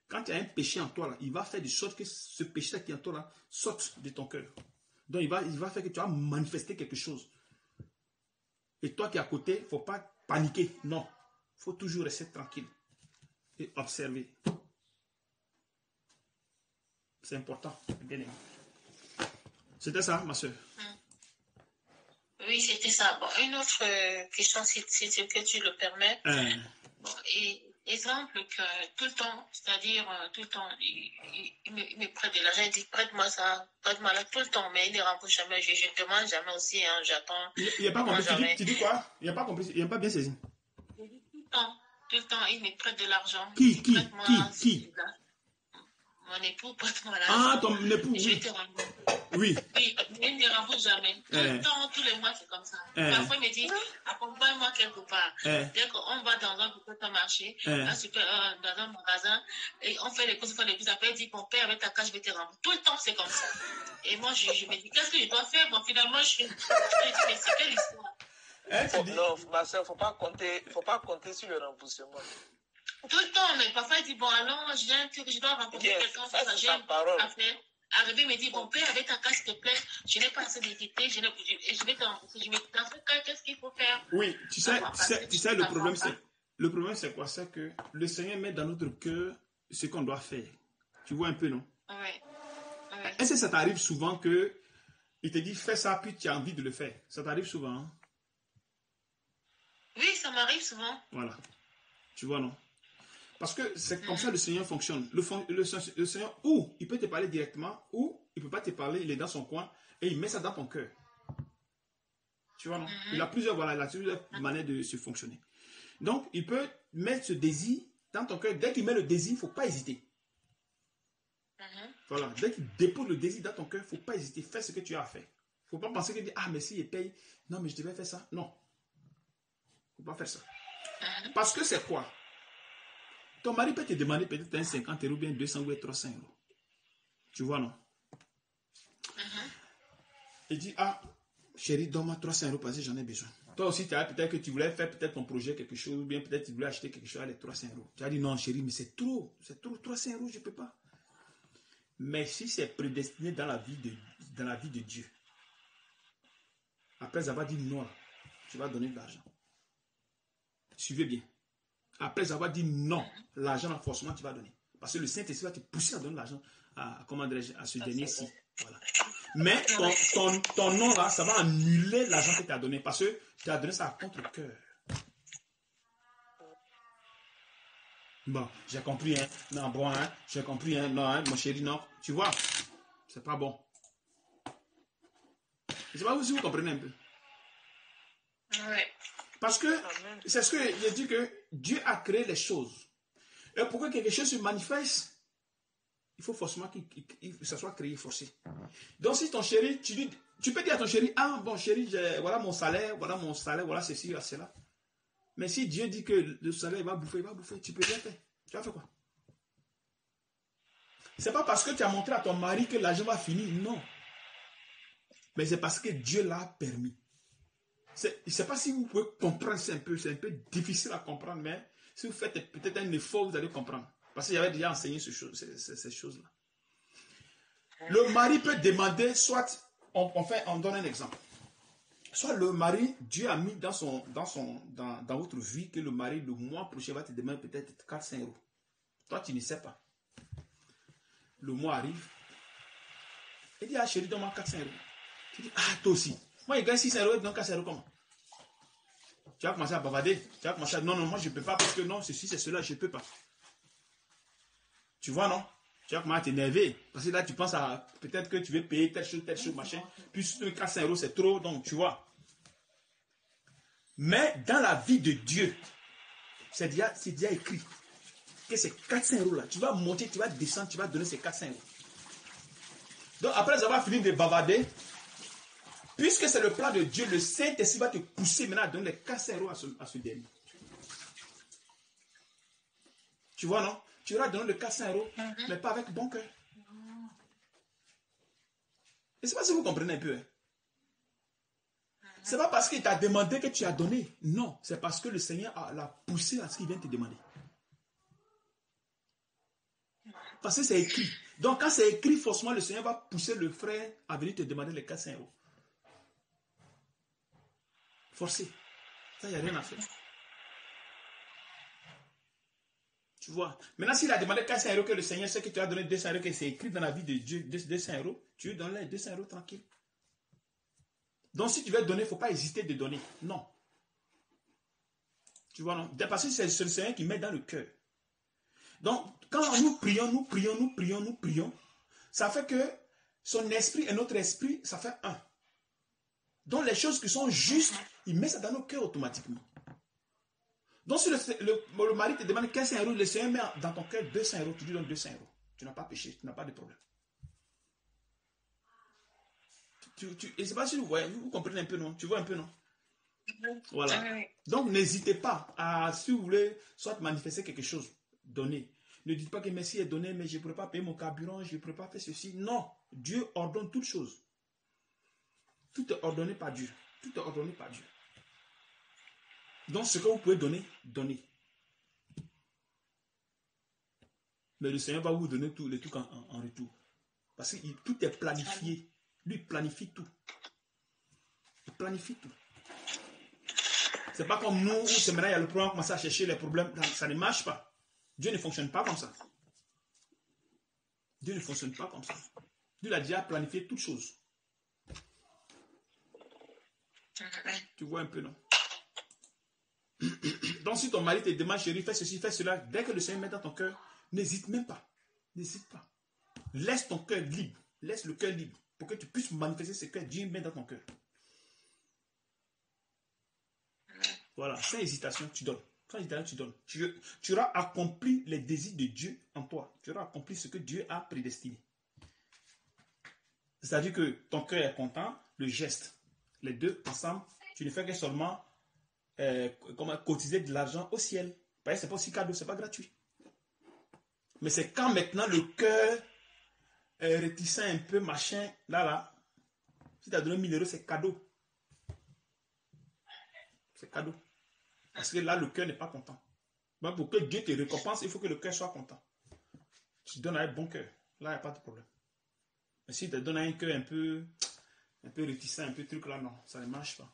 Quand il y a un péché en toi, là, il va faire de sorte que ce péché qui est en toi là, sorte de ton cœur. Donc, il va faire que tu vas manifester quelque chose. Et toi qui es à côté, il ne faut pas paniquer. Non. Il faut toujours rester tranquille et observer. C'est important. Bien aimé. C'était ça, ma soeur. Oui, c'était ça. Bon, une autre question, si que tu le permets. Bon, exemple que tout le temps, c'est-à-dire tout le temps, il me prête de l'argent, il dit prête-moi ça, prête-moi là tout le temps, mais il ne rembourse jamais. Je ne demande jamais aussi, hein, j'attends. Il n'a pas compris. Tu dis quoi? Il n'a pas compris, il n'a pas bien saisi. Tout le temps, il me prête de l'argent. Qui? mon époux porte-moi là. Ah, ton époux, je te rembourse. Oui. Oui, il ne me rembourse jamais. Tout le temps, tous les mois, c'est comme ça. Parfois, il me dit, accompagne-moi quelque part. Dès qu'on va dans un petit marché, dans un magasin, et on fait les courses, après il dit, mon père, avec ta carte, je vais te rembourser. Tout le temps, c'est comme ça. Et moi, je me dis, qu'est-ce que je dois faire? Bon, finalement, je me dis, mais c'est quelle histoire? Non, ma soeur, faut pas compter sur le remboursement. Tout le temps, mais parfois, il dit, bon, alors, j'ai un truc, je dois rencontrer quelqu'un, ça, j'ai à faire. Arrivé, il me dit, bon, père, avec ta carte, s'il te plaît, je n'ai pas assez d'équité, je vais te rembourser. Je me dis, dans ce cas, qu'est-ce qu'il faut faire? Oui, tu sais, le problème, c'est quoi? C'est que le Seigneur met dans notre cœur ce qu'on doit faire. Tu vois un peu, non? Oui. Est-ce que ça t'arrive souvent que il te dit, fais ça, puis tu as envie de le faire? Ça t'arrive souvent, hein? Oui, ça m'arrive souvent. Voilà. Tu vois, non? Parce que c'est comme ça que le Seigneur fonctionne. Le Seigneur, ou il peut te parler directement, ou il ne peut pas te parler, il est dans son coin, et il met ça dans ton cœur. Tu vois, non? Il a plusieurs manières de se fonctionner. Donc, il peut mettre ce désir dans ton cœur. Dès qu'il met le désir, il ne faut pas hésiter. Voilà. Dès qu'il dépose le désir dans ton cœur, il ne faut pas hésiter. Fais ce que tu as à faire. Il ne faut pas penser que, ah, mais si il paye, non, mais je devais faire ça. Non. Il ne faut pas faire ça. Parce que c'est quoi? Ton mari peut te demander peut-être un 50 euros, bien 200 ou 300 euros. Tu vois, non? Il dit, ah, chérie, donne-moi 300 euros parce que j'en ai besoin. Toi aussi, peut-être que tu voulais faire peut-être ton projet, quelque chose, ou bien peut-être tu voulais acheter quelque chose à les 300 euros. Tu as dit, non, chérie, mais c'est trop, 300 euros, je ne peux pas. Mais si c'est prédestiné dans la vie de Dieu, après avoir dit non, tu vas donner de l'argent. Suivez bien. Après avoir dit non, l'argent, forcément, tu vas donner. Parce que le Saint-Esprit va te pousser à donner l'argent à ce dernier-ci. Voilà. Mais ton nom là, ça va annuler l'argent que tu as donné. Parce que tu as donné ça à contre-cœur. Bon, j'ai compris, hein. Non, bon, hein. J'ai compris, hein. Non, hein, mon chéri, non. Tu vois, c'est pas bon. Je sais pas si vous comprenez un peu. Oui. Parce que c'est ce que j'ai dit, que Dieu a créé les choses. Et pour que quelque chose se manifeste, il faut forcément que ça soit créé, forcé. Donc si ton chéri, tu peux dire à ton chéri, ah bon chéri, voilà mon salaire, voilà ceci, voilà cela. Mais si Dieu dit que le salaire il va bouffer, tu peux rien faire. Tu vas faire quoi? C'est pas parce que tu as montré à ton mari que l'argent va finir, non. Mais c'est parce que Dieu l'a permis. Je ne sais pas si vous pouvez comprendre, c'est un peu difficile à comprendre, mais si vous faites peut-être un effort, vous allez comprendre. Parce qu'il y avait déjà enseigné ces choses-là. Le mari peut demander, soit, on donne un exemple. Soit le mari, Dieu a mis dans votre vie que le mari, le mois prochain, va te demander peut-être 400 euros. Toi, tu ne sais pas. Le mois arrive. Il dit, ah chérie, donne-moi 400 euros. Tu dis, ah toi aussi. Moi, il gagne 600 euros, donc 400 euros comment? Tu vas commencer à bavarder. Tu vas commencer à dire, non, moi, je ne peux pas parce que non, ceci, c'est cela, je ne peux pas. Tu vois, non? Tu vas commencer à t'énerver. Parce que là, tu penses à peut-être que tu veux payer telle chose, machin. Puis 400 euros, c'est trop, donc tu vois. Mais dans la vie de Dieu, c'est déjà écrit que ces 400 euros là, tu vas monter, tu vas descendre, tu vas donner ces 400 euros. Donc après avoir fini de bavarder, puisque c'est le plan de Dieu, le Saint-Esprit va te pousser maintenant à donner les 400 euros à ce dernier. Tu vois, non? Tu vas donner les 400 euros, mais pas avec bon cœur. Je ne sais pas si vous comprenez un peu. Hein? Ce n'est pas parce qu'il t'a demandé que tu as donné. Non, c'est parce que le Seigneur l'a poussé à ce qu'il vient te demander. Parce que c'est écrit. Donc quand c'est écrit, forcément, le Seigneur va pousser le frère à venir te demander les 400 euros. Forcé. Ça, il n'y a rien à faire. Tu vois. Maintenant, s'il a demandé 400 euros, que le Seigneur sait que tu as donné 200 euros, que c'est écrit dans la vie de Dieu, 200 euros, tu lui donnes les 200 euros tranquille. Donc, si tu veux donner, il ne faut pas hésiter de donner. Non. Tu vois, non? Parce que c'est le Seigneur qui met dans le cœur. Donc, quand nous prions, ça fait que son esprit et notre esprit, ça fait un. Donc, les choses qui sont justes, il met ça dans nos cœurs automatiquement. Donc, si le mari te demande 15 euros, le Seigneur met dans ton cœur 200 euros, tu lui donnes 200 euros. Tu n'as pas péché, tu n'as pas de problème. Et c'est pas si vous voyez, vous comprenez un peu, non? Tu vois un peu, non? Voilà. Donc, n'hésitez pas à, si vous voulez, soit manifester quelque chose, donnez. Ne dites pas que merci est donné, mais je ne pourrais pas payer mon carburant, je ne pourrais pas faire ceci. Non, Dieu ordonne toutes choses. Tout est ordonné par Dieu. Tout est ordonné par Dieu. Donc, ce que vous pouvez donner, donnez. Mais le Seigneur va vous donner tous les trucs en retour. Parce que tout est planifié. Lui, il planifie tout. Il planifie tout. C'est pas comme nous, où c'est maintenant, il y a le problème, on commence à chercher les problèmes. Ça ne marche pas. Dieu ne fonctionne pas comme ça. Dieu ne fonctionne pas comme ça. Dieu a déjà planifié toutes choses. Tu vois un peu, non? Donc, si ton mari te demande, chérie, fais ceci, fais cela, dès que le Seigneur met dans ton cœur, n'hésite même pas. N'hésite pas. Laisse ton cœur libre. Laisse le cœur libre pour que tu puisses manifester ce que Dieu met dans ton cœur. Voilà, sans hésitation, tu donnes. Sans hésitation, tu donnes. Tu auras accompli les désirs de Dieu en toi. Tu auras accompli ce que Dieu a prédestiné. C'est-à-dire que ton cœur est content, le geste, les deux ensemble, tu ne fais que seulement cotiser de l'argent au ciel. Parce que ce n'est pas aussi cadeau, ce n'est pas gratuit. Mais c'est quand maintenant le cœur est réticent un peu, machin, là. Si tu as donné 1000 €, c'est cadeau. C'est cadeau. Parce que là, le cœur n'est pas content. Donc, pour que Dieu te récompense, il faut que le cœur soit content. Tu donnes avec bon cœur. Là, il n'y a pas de problème. Mais si tu donnes un cœur un peu réticent, un peu truc là, non, ça ne marche pas.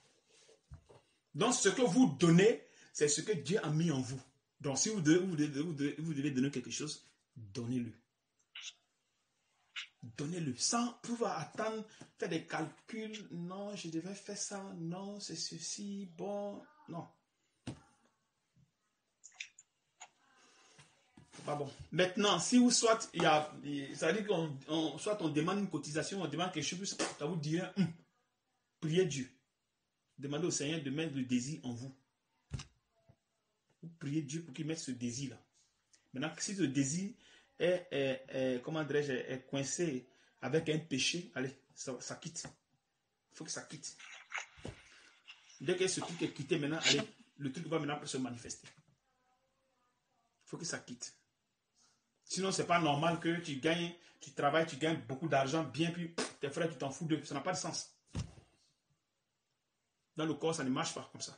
Donc, ce que vous donnez, c'est ce que Dieu a mis en vous. Donc, si vous devez donner quelque chose, donnez-le. Donnez-le. Sans pouvoir attendre, faire des calculs. Non, je devais faire ça. Non, c'est ceci. Bon, non. Pas bon. Maintenant, si vous soit, ça veut dire qu'on soit on demande une cotisation, on demande quelque chose, ça vous dirait, priez Dieu. Demandez au Seigneur de mettre le désir en vous. Vous priez Dieu pour qu'il mette ce désir-là. Maintenant, si ce désir est coincé avec un péché, allez, ça quitte. Il faut que ça quitte. Dès que ce truc est quitté maintenant, allez, le truc va maintenant se manifester. Il faut que ça quitte. Sinon, ce n'est pas normal que tu gagnes, tu travailles, tu gagnes beaucoup d'argent, bien, puis tes frères, tu t'en fous d'eux. Ça n'a pas de sens. Dans le corps, ça ne marche pas comme ça.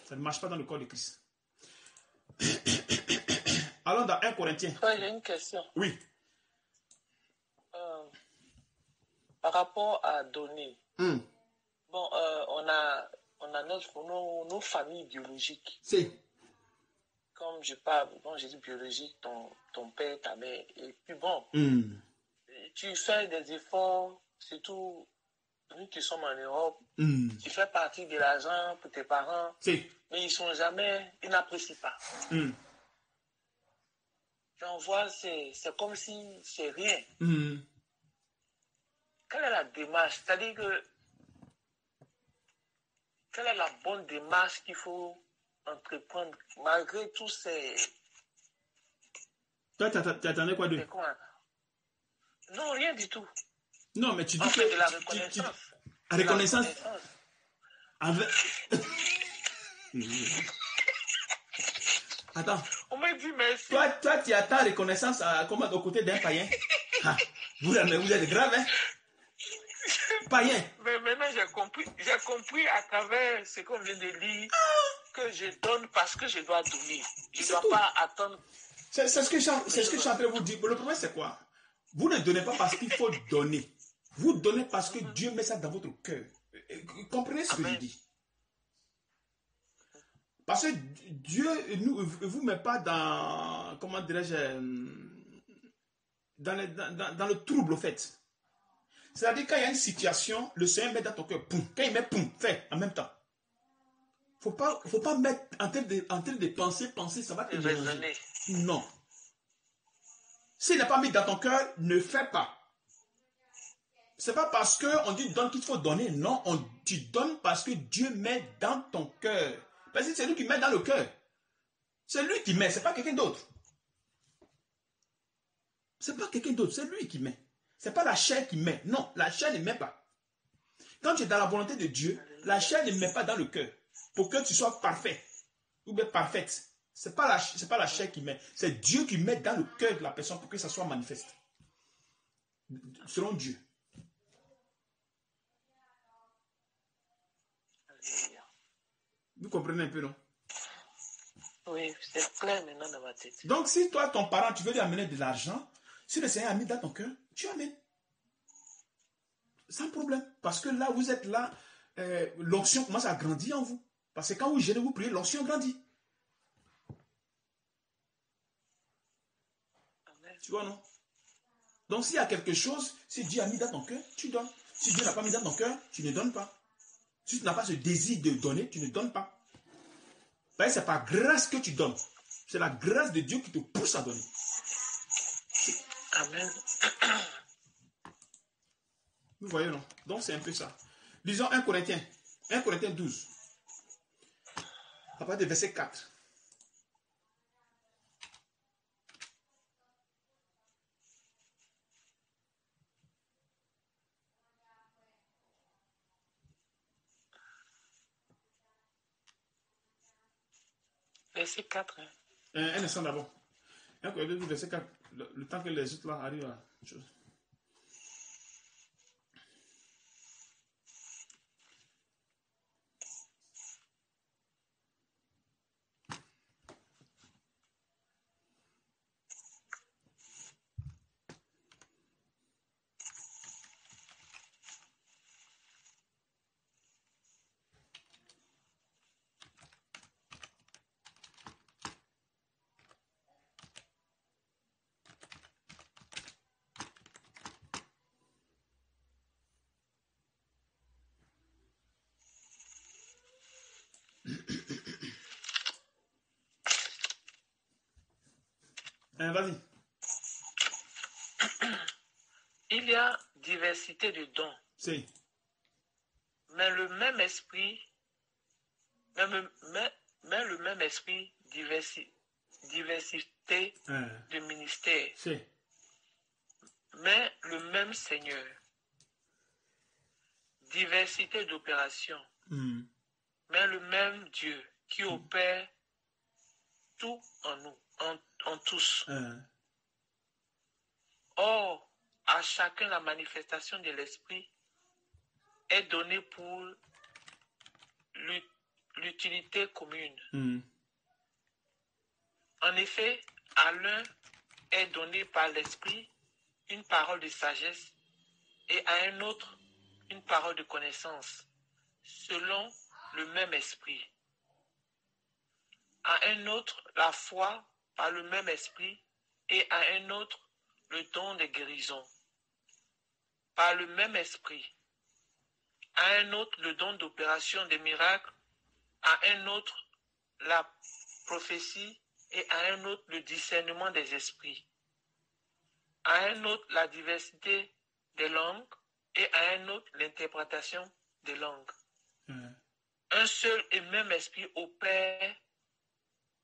Ça ne marche pas dans le corps de Christ. Allons dans 1 Corinthiens. J'ai une question. Oui. Par rapport à donner, bon, on a nos familles biologiques. C'est. Comme je parle, bon, j'ai dit biologique, ton père, ta mère, et puis bon, tu fais des efforts, surtout nous qui sommes en Europe, tu fais partie de l'argent pour tes parents, mais ils n'apprécient pas. J'en vois, c'est comme si c'est rien. Quelle est la démarche? C'est-à-dire que, quelle est la bonne démarche qu'il faut entreprendre malgré tous ces... Toi, t'attendais quoi de... Non, rien du tout. Non, mais tu dis que... de la reconnaissance. Reconnaissance. Avec... Attends. On m'a dit merci. Toi, tu attends reconnaissance comme aux côtés d'un païen. Vous êtes grave, hein? Païen. Mais maintenant, j'ai compris à travers ce qu'on vient de lire que je donne parce que je dois donner. Je ne dois pas attendre. C'est ce que je suis en train de vous dire. Le problème, c'est quoi? Vous ne donnez pas parce qu'il faut donner. Vous donnez parce que Dieu met ça dans votre cœur. Comprenez ce que je dis? Parce que Dieu ne vous met pas dans, comment dirais-je, dans le trouble, au fait. C'est-à-dire, quand il y a une situation, le Seigneur met dans ton cœur, poum. Quand il met poum, fais en même temps. Faut pas mettre en train de penser, ça va te déranger. Non. S'il n'est pas mis dans ton cœur, ne fais pas. C'est pas parce qu'on dit donne qu'il faut donner. Non, tu donnes parce que Dieu met dans ton cœur. Parce que c'est lui qui met dans le cœur. C'est lui qui met, c'est pas quelqu'un d'autre. Ce n'est pas quelqu'un d'autre, c'est lui qui met. Ce n'est pas la chair qui met. Non, la chair ne met pas. Quand tu es dans la volonté de Dieu, la chair ne met pas dans le cœur pour que tu sois parfait ou bien parfaite. Ce n'est pas la chair qui met. C'est Dieu qui met dans le cœur de la personne pour que ça soit manifeste. Selon Dieu. Vous comprenez un peu, non? Oui, c'est clair maintenant dans ma tête. Donc, si toi, ton parent, tu veux lui amener de l'argent, si le Seigneur a mis dans ton cœur, tu amènes. Sans problème. Parce que là, vous êtes là, l'onction commence à grandir en vous. Parce que quand vous gênez, vous priez, l'onction grandit. Amen. Tu vois, non? Donc, s'il y a quelque chose, si Dieu a mis dans ton cœur, tu donnes. Si Dieu n'a pas mis dans ton cœur, tu ne donnes pas. Si tu n'as pas ce désir de donner, tu ne donnes pas. C'est par grâce que tu donnes. C'est la grâce de Dieu qui te pousse à donner. Amen. Vous voyez, non? Donc, c'est un peu ça. Lisons 1 Corinthiens 12. À partir du verset 4. Verset 4. Un instant d'abord. 1 Corinthiens 12, verset 4. Le temps que les autres là arrivent à chose. Vas-y. Il y a diversité de dons. Si. Mais le même esprit, mais le même esprit, diversité de ministères. Si. Mais le même Seigneur. Diversité d'opérations. Mais le même Dieu qui opère tout en nous, en tous. Or, à chacun la manifestation de l'esprit est donnée pour l'utilité commune. En effet, à l'un est donné par l'esprit une parole de sagesse et à un autre une parole de connaissance, selon le même esprit. À un autre la foi par le même esprit et à un autre le don de guérison par le même esprit. À un autre le don d'opération des miracles, à un autre la prophétie et à un autre le discernement des esprits. À un autre la diversité des langues et à un autre l'interprétation des langues. Un seul et même esprit opère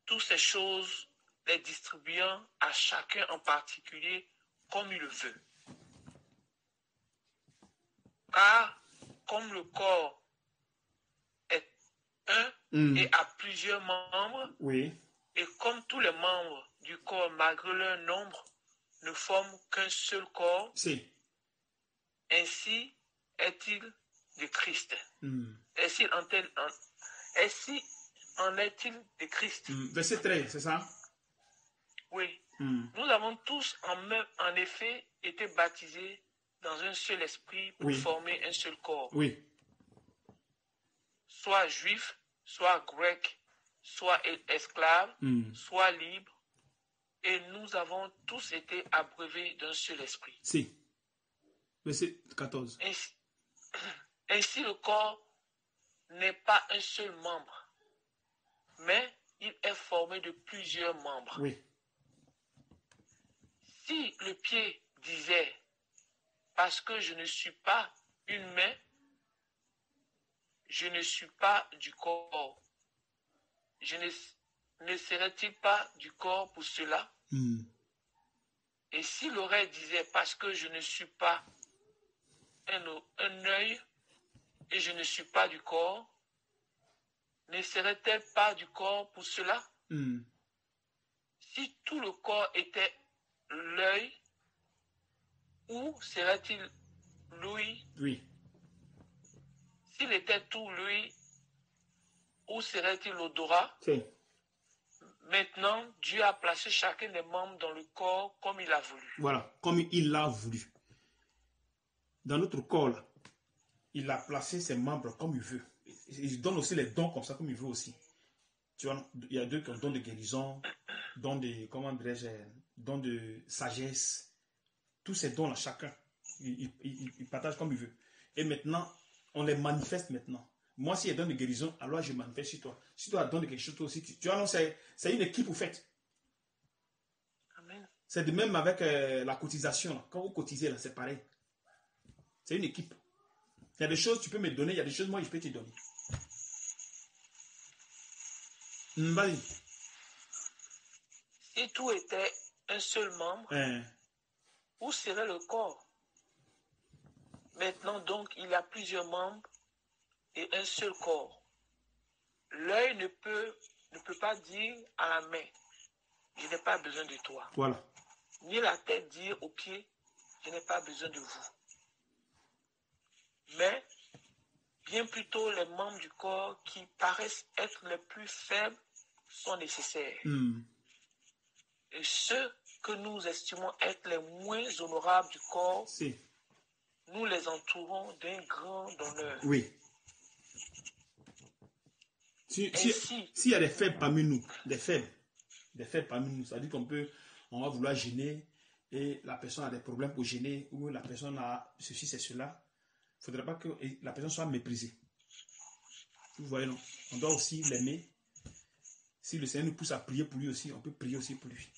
toutes ces choses, les distribuant à chacun en particulier comme il le veut. Car comme le corps est un et a plusieurs membres, et comme tous les membres du corps, malgré leur nombre, ne forment qu'un seul corps, ainsi est-il de Christ. Ainsi en est-il de Christ. Verset 13, c'est ça? Oui. Nous avons tous en effet été baptisés dans un seul esprit pour former un seul corps. Soit juif, soit grec, soit esclave, soit libre, et nous avons tous été abreuvés d'un seul esprit. Si. Verset 14. Ainsi le corps n'est pas un seul membre, mais il est formé de plusieurs membres. Si le pied disait, parce que je ne suis pas une main, je ne suis pas du corps, ne serait-il pas du corps pour cela? Et si l'oreille disait, parce que je ne suis pas un œil et je ne suis pas du corps, ne serait-elle pas du corps pour cela? Si tout le corps était l'œil, où serait-il l'ouïe? Oui. S'il était tout l'ouïe, où serait-il l'odorat? Okay. Maintenant, Dieu a placé chacun des membres dans le corps comme il a voulu. Voilà, comme il l'a voulu. Dans notre corps, là, il a placé ses membres comme il veut. Il donne aussi les dons comme ça, comme il veut aussi. Tu vois, il y a deux qui ont don de guérison, don de, comment dirais-je, don de sagesse. Tous ces dons-là, chacun, il partage comme il veut. Et maintenant, on les manifeste maintenant. Moi, s'il y a don de guérison, alors je manifeste sur toi. Si toi, don de quelque chose, toi aussi, tu vois, c'est une équipe, vous faites. C'est de même avec la cotisation. Là. Quand vous cotisez, là, c'est pareil. C'est une équipe. Il y a des choses que tu peux me donner, il y a des choses moi je peux te donner. Vas-y. Si tout était un seul membre, où serait le corps? Maintenant donc, il y a plusieurs membres et un seul corps. L'œil ne peut pas dire à la main, je n'ai pas besoin de toi. Voilà. Ni la tête dire aux pieds, je n'ai pas besoin de vous. Mais bien plutôt les membres du corps qui paraissent être les plus faibles sont nécessaires. Et ceux que nous estimons être les moins honorables du corps, nous les entourons d'un grand honneur. Oui. S'il y a des faibles parmi nous, des faibles parmi nous, ça veut dire on va vouloir gêner et la personne a des problèmes pour gêner ou la personne a ceci, c'est cela. Il ne faudrait pas que la personne soit méprisée. Vous voyez, non? On doit aussi l'aimer. Si le Seigneur nous pousse à prier pour lui aussi, on peut prier aussi pour lui.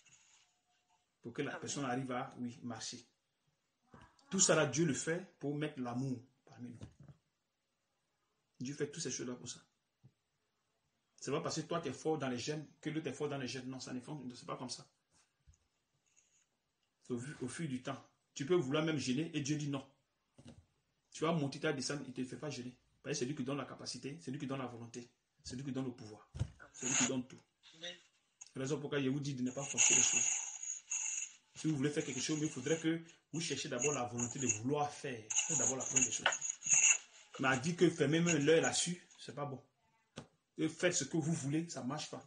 Pour que la personne arrive à, marcher. Tout ça là, Dieu le fait pour mettre l'amour parmi nous. Dieu fait toutes ces choses-là pour ça. C'est pas parce que toi tu es fort dans les gènes que l'autre est fort dans les gènes. Non, ça ne fonctionne pas comme ça. Au fil du temps. Tu peux vouloir même gêner et Dieu dit non. Tu vas monter, tu vas descendre, il ne te fait pas gêner. Parce que c'est lui qui donne la capacité, c'est lui qui donne la volonté, c'est lui qui donne le pouvoir, c'est lui qui donne tout. C'est la raison pourquoi je vous dis de ne pas forcer les choses. Si vous voulez faire quelque chose, il faudrait que vous cherchiez d'abord la volonté de vouloir faire. C'est d'abord la première des choses. Mais à dire que fermez même l'œil là-dessus, c'est pas bon. Et faites ce que vous voulez, ça ne marche pas.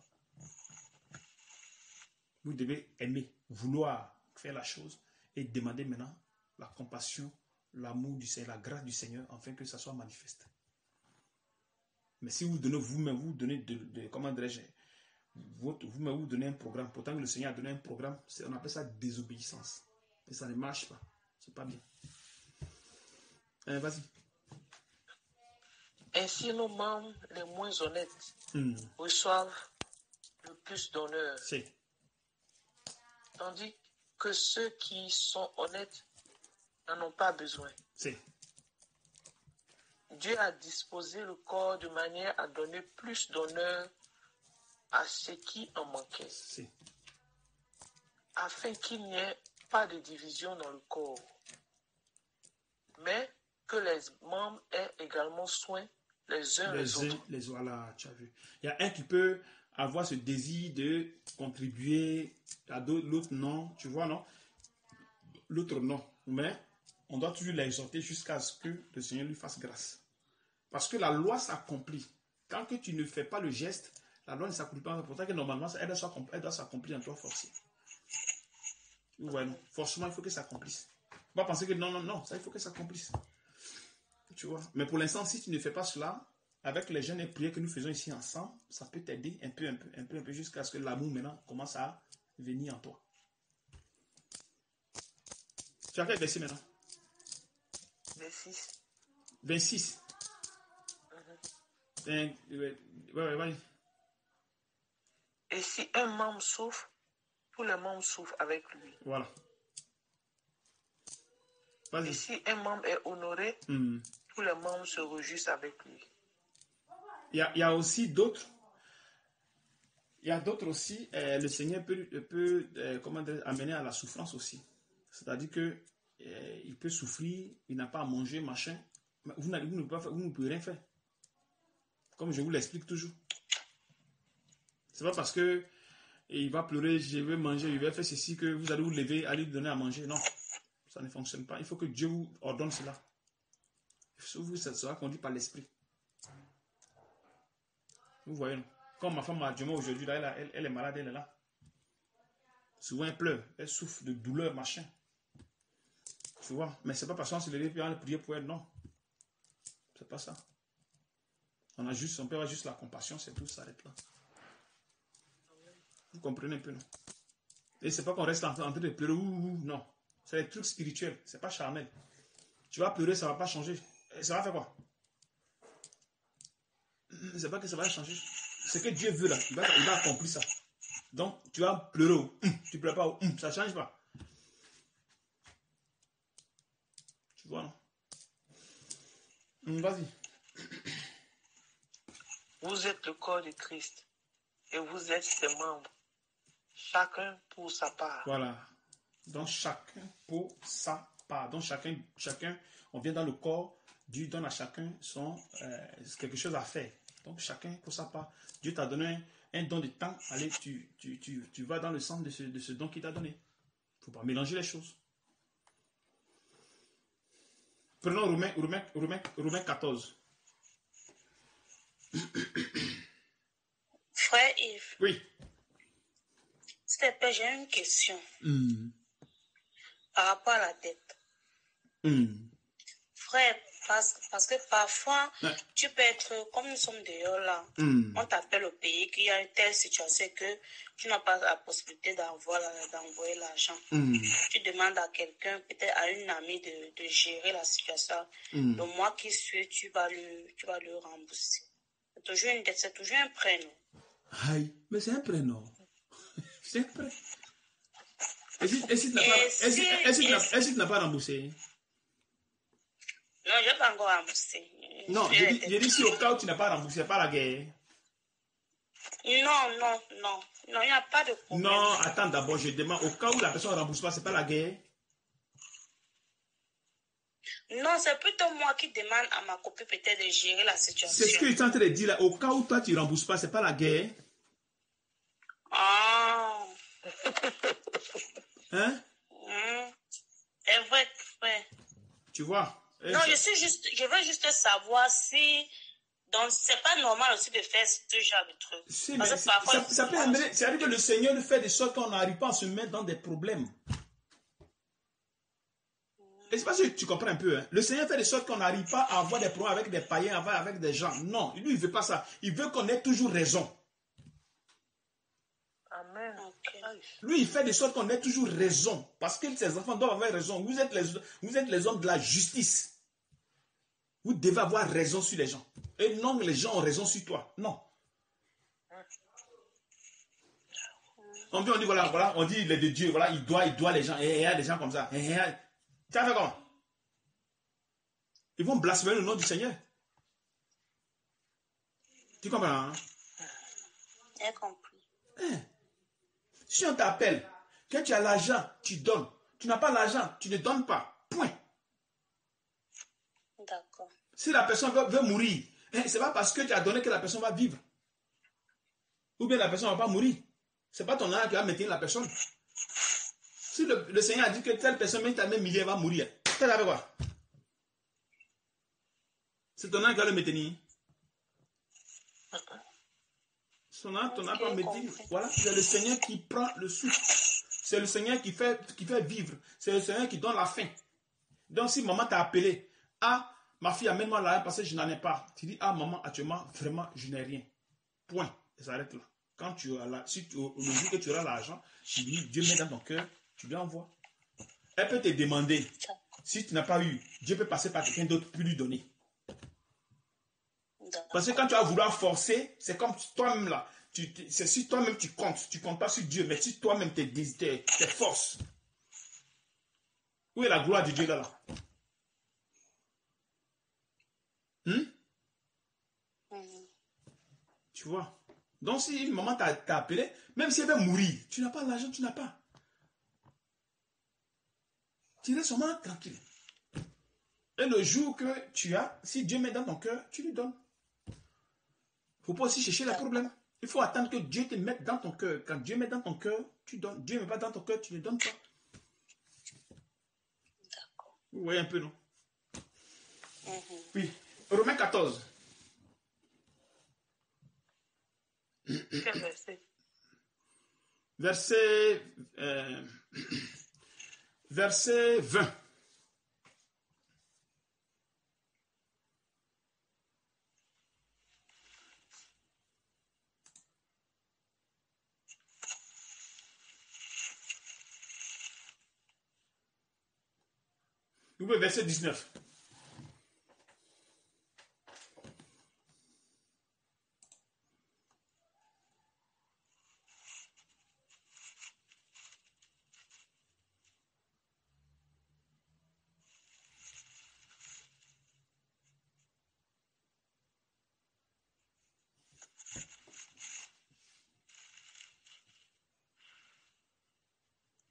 Vous devez aimer, vouloir faire la chose et demander maintenant la compassion, l'amour du Seigneur, la grâce du Seigneur, afin que ça soit manifeste. Mais si vous donnez vous-même, vous donnez comment dirais-je, vous-même vous donnez un programme, pourtant que le Seigneur a donné un programme, on appelle ça désobéissance. Et ça ne marche pas. C'est pas bien. Vas-y. Ainsi, nos membres les moins honnêtes reçoivent le plus d'honneur. Tandis que ceux qui sont honnêtes n'en ont pas besoin. Dieu a disposé le corps de manière à donner plus d'honneur à ceux qui en manquaient, afin qu'il n'y ait pas de division dans le corps, mais que les membres aient également soin les uns les autres. Voilà, tu as vu. Il y a un qui peut avoir ce désir de contribuer à d'autres, l'autre non, tu vois, non? L'autre non, mais on doit toujours l'exhorter jusqu'à ce que le Seigneur lui fasse grâce. Parce que la loi s'accomplit. Quand que tu ne fais pas le geste, la loi ne s'accomplit pas. C'est pour ça que normalement, elle doit s'accomplir en toi forcé. Ouais, non. Forcément, il faut que ça s'accomplisse. On va penser que non, ça il faut que ça s'accomplisse. Tu vois. Mais pour l'instant, si tu ne fais pas cela, avec les jeûnes et prières que nous faisons ici ensemble, ça peut t'aider un peu, jusqu'à ce que l'amour maintenant commence à venir en toi. Tu as quel verset maintenant? 26. 26. Ouais. Et si un membre souffre, tous les membres souffrent avec lui. Voilà. Et si un membre est honoré, tous les membres se réjouissent avec lui. Il y a aussi d'autres. Il y a d'autres aussi. Le Seigneur peut comment dire, amener à la souffrance aussi. C'est-à-dire que il peut souffrir, il n'a pas à manger, machin. Mais vous ne pouvez rien faire. Comme je vous l'explique toujours. C'est pas parce que il va pleurer, je vais manger, il va faire ceci que vous allez vous lever, aller lui donner à manger. Non, ça ne fonctionne pas. Il faut que Dieu vous ordonne cela. Vous, ça sera conduit par l'esprit. Vous voyez, non? Comme ma femme m'a dit aujourd'hui, là, elle est malade, elle est là. Souvent elle pleure, elle souffre de douleur, machin. Tu vois, mais c'est pas parce qu'on se lève et on a prié pour elle, non. C'est pas ça. On peut avoir juste la compassion, c'est tout, ça s'arrête là. Vous comprenez un peu, non? Et c'est pas qu'on reste en train de pleurer, non. C'est des trucs spirituels, c'est pas charnel. Tu vas pleurer, ça va pas changer. Ça va faire quoi? C'est pas que ça va changer. Ce que Dieu veut là, il va accomplir ça. Donc, tu vas pleurer, tu pleures pas, ça ne change pas. Tu vois, non? Vas-y. Vous êtes le corps de Christ et vous êtes ses membres. Chacun pour sa part. Voilà. Donc, chacun pour sa part. Donc, chacun, on vient dans le corps, Dieu donne à chacun quelque chose à faire. Donc, chacun pour sa part. Dieu t'a donné un don de temps. Allez, tu vas dans le sens de ce don qu'il t'a donné. Il ne faut pas mélanger les choses. Prenons Romains 14. Frère Yves. Oui. S'il te plaît, j'ai une question. Par rapport à la dette. Frère, parce que parfois, tu peux être, comme nous sommes dehors là, on t'appelle au pays qu'il y a une telle situation que tu n'as pas la possibilité d'envoyer l'argent. Tu demandes à quelqu'un, peut-être à une amie de gérer la situation. Le mois qui suit, tu vas le rembourser. C'est toujours une dette, c'est toujours un prêt, non? Aïe, mais c'est un prêt, non? C'est un prêt. Est-ce que tu n'as pas remboursé? Non, je n'ai pas encore remboursé. Non, je dis si au cas où tu n'as pas remboursé, c'est pas la guerre. Non, il n'y a pas de problème. Non, attends d'abord, je demande, au cas où la personne ne rembourse pas, c'est pas la guerre. Non, c'est plutôt moi qui demande à ma copine peut-être de gérer la situation. C'est ce que je suis en train de dire là, au cas où toi tu ne rembourses pas, c'est pas la guerre. Ah. Hein? C'est vrai, frère. Tu vois? Non, je veux juste savoir si, donc c'est pas normal aussi de faire ce genre de truc. Si, parce que parfois, ça peut amener, c'est-à-dire que le Seigneur fait de sorte qu'on n'arrive pas à se mettre dans des problèmes. Et c'est pas que tu comprends un peu, hein? Le Seigneur fait de sorte qu'on n'arrive pas à avoir des problèmes avec des païens, avec des gens. Non, lui, il ne veut pas ça. Il veut qu'on ait toujours raison. Amen. Okay. Lui, il fait de sorte qu'on ait toujours raison. Parce que ses enfants doivent avoir raison. Vous êtes les hommes de la justice. Vous devez avoir raison sur les gens. Et non, les gens ont raison sur toi. Non. On dit, voilà, on dit, il est de Dieu, voilà, il doit les gens. Et il y a des gens comme ça. Tu as fait comment? Ils vont blasphémer le nom du Seigneur. Tu comprends, hein? J'ai compris. Si on t'appelle, que tu as l'argent, tu donnes. Tu n'as pas l'argent, tu ne donnes pas. Point. D'accord. Si la personne veut mourir, ce n'est pas parce que tu as donné que la personne va vivre. Ou bien la personne ne va pas mourir. Ce n'est pas ton argent qui va maintenir la personne. Si le Seigneur a dit que telle personne, même ta même millier, va mourir, tu as fait quoi? C'est ton argent qui va le maintenir. Ton argent pas maintenir. Voilà, c'est le Seigneur qui prend le souffle. C'est le Seigneur qui fait vivre. C'est le Seigneur qui donne la faim. Donc si maman t'a appelé, ma fille, amène-moi l'argent parce que je n'en ai pas. Tu dis, maman, actuellement, vraiment, je n'ai rien. Point. Et ça arrête là. Quand le jour que tu auras l'argent, tu dis, Dieu met dans ton cœur, tu lui envoies. Elle peut te demander, si tu n'as pas eu, Dieu peut passer par quelqu'un d'autre pour lui donner. Parce que quand tu vas vouloir forcer, c'est comme toi-même là. C'est si toi-même tu comptes pas sur Dieu, mais si toi-même tes forces. Où est la gloire de Dieu là? Tu vois? Donc si une maman t'a appelé, même si elle veut mourir, tu n'as pas l'argent, tu n'as pas. Tu restes seulement tranquille. Et le jour que tu as, si Dieu met dans ton cœur, tu lui donnes. Il ne faut pas aussi chercher les problèmes. Il faut attendre que Dieu te mette dans ton cœur. Quand Dieu met dans ton cœur, tu donnes. Dieu ne met pas dans ton cœur, tu ne donnes pas. D'accord. Vous voyez un peu, non? Oui. Romains 14. Quel verset? Verset 20. Verset 19.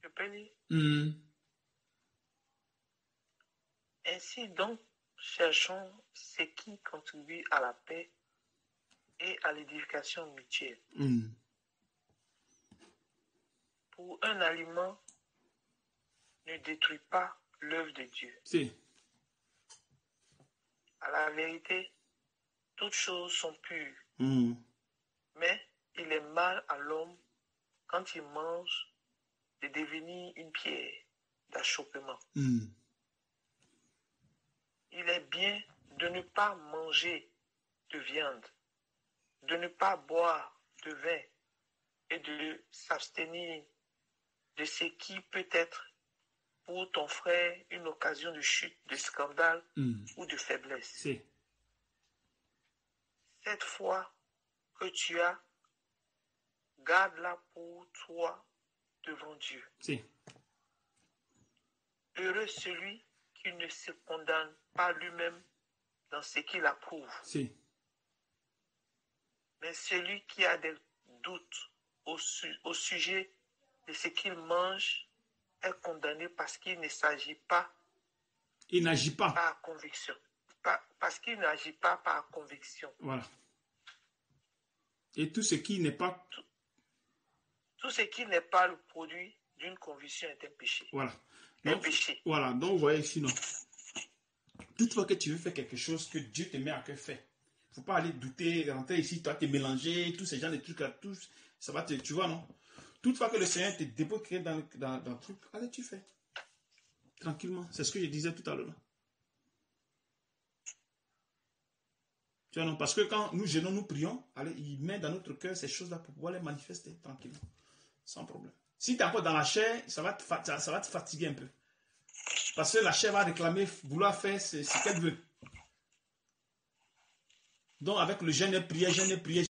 Je peux lire? Ainsi donc, cherchons ce qui contribue à la paix et à l'édification mutuelle. Pour un aliment ne détruit pas l'œuvre de Dieu. Si. À la vérité, toutes choses sont pures. Mais il est mal à l'homme quand il mange de devenir une pierre d'achoppement. Il est bien de ne pas manger de viande, de ne pas boire de vin et de s'abstenir de ce qui peut être pour ton frère une occasion de chute, de scandale ou de faiblesse. Si. Cette foi que tu as, garde-la pour toi devant Dieu. Si. Heureux celui qui ne se condamne pas lui-même dans ce qu'il approuve. Si. Mais celui qui a des doutes au sujet de ce qu'il mange est condamné parce qu'il ne s'agit pas. Il n'agit pas. Par conviction. Parce qu'il n'agit pas par conviction. Voilà. Et tout ce qui n'est pas... Tout ce qui n'est pas le produit d'une conviction est un péché. Voilà. Un péché. Voilà. Donc, vous voyez ici, non. Toutefois que tu veux faire quelque chose que Dieu te met à cœur faire. Il ne faut pas aller douter, rentrer ici, toi, te mélanger, tous ces gens de trucs là, tous, ça va te... Tu vois, non? Toutefois que le Seigneur te dépose dans le truc, allez, tu fais. Tranquillement. C'est ce que je disais tout à l'heure. Tu vois, non? Parce que quand nous jeûnons, nous prions, allez, il met dans notre cœur ces choses-là pour pouvoir les manifester tranquillement. Sans problème. Si tu es encore dans la chair, ça va te fatiguer un peu. Parce que la chair va réclamer, vouloir faire ce qu'elle veut. Donc avec le jeûne et prière,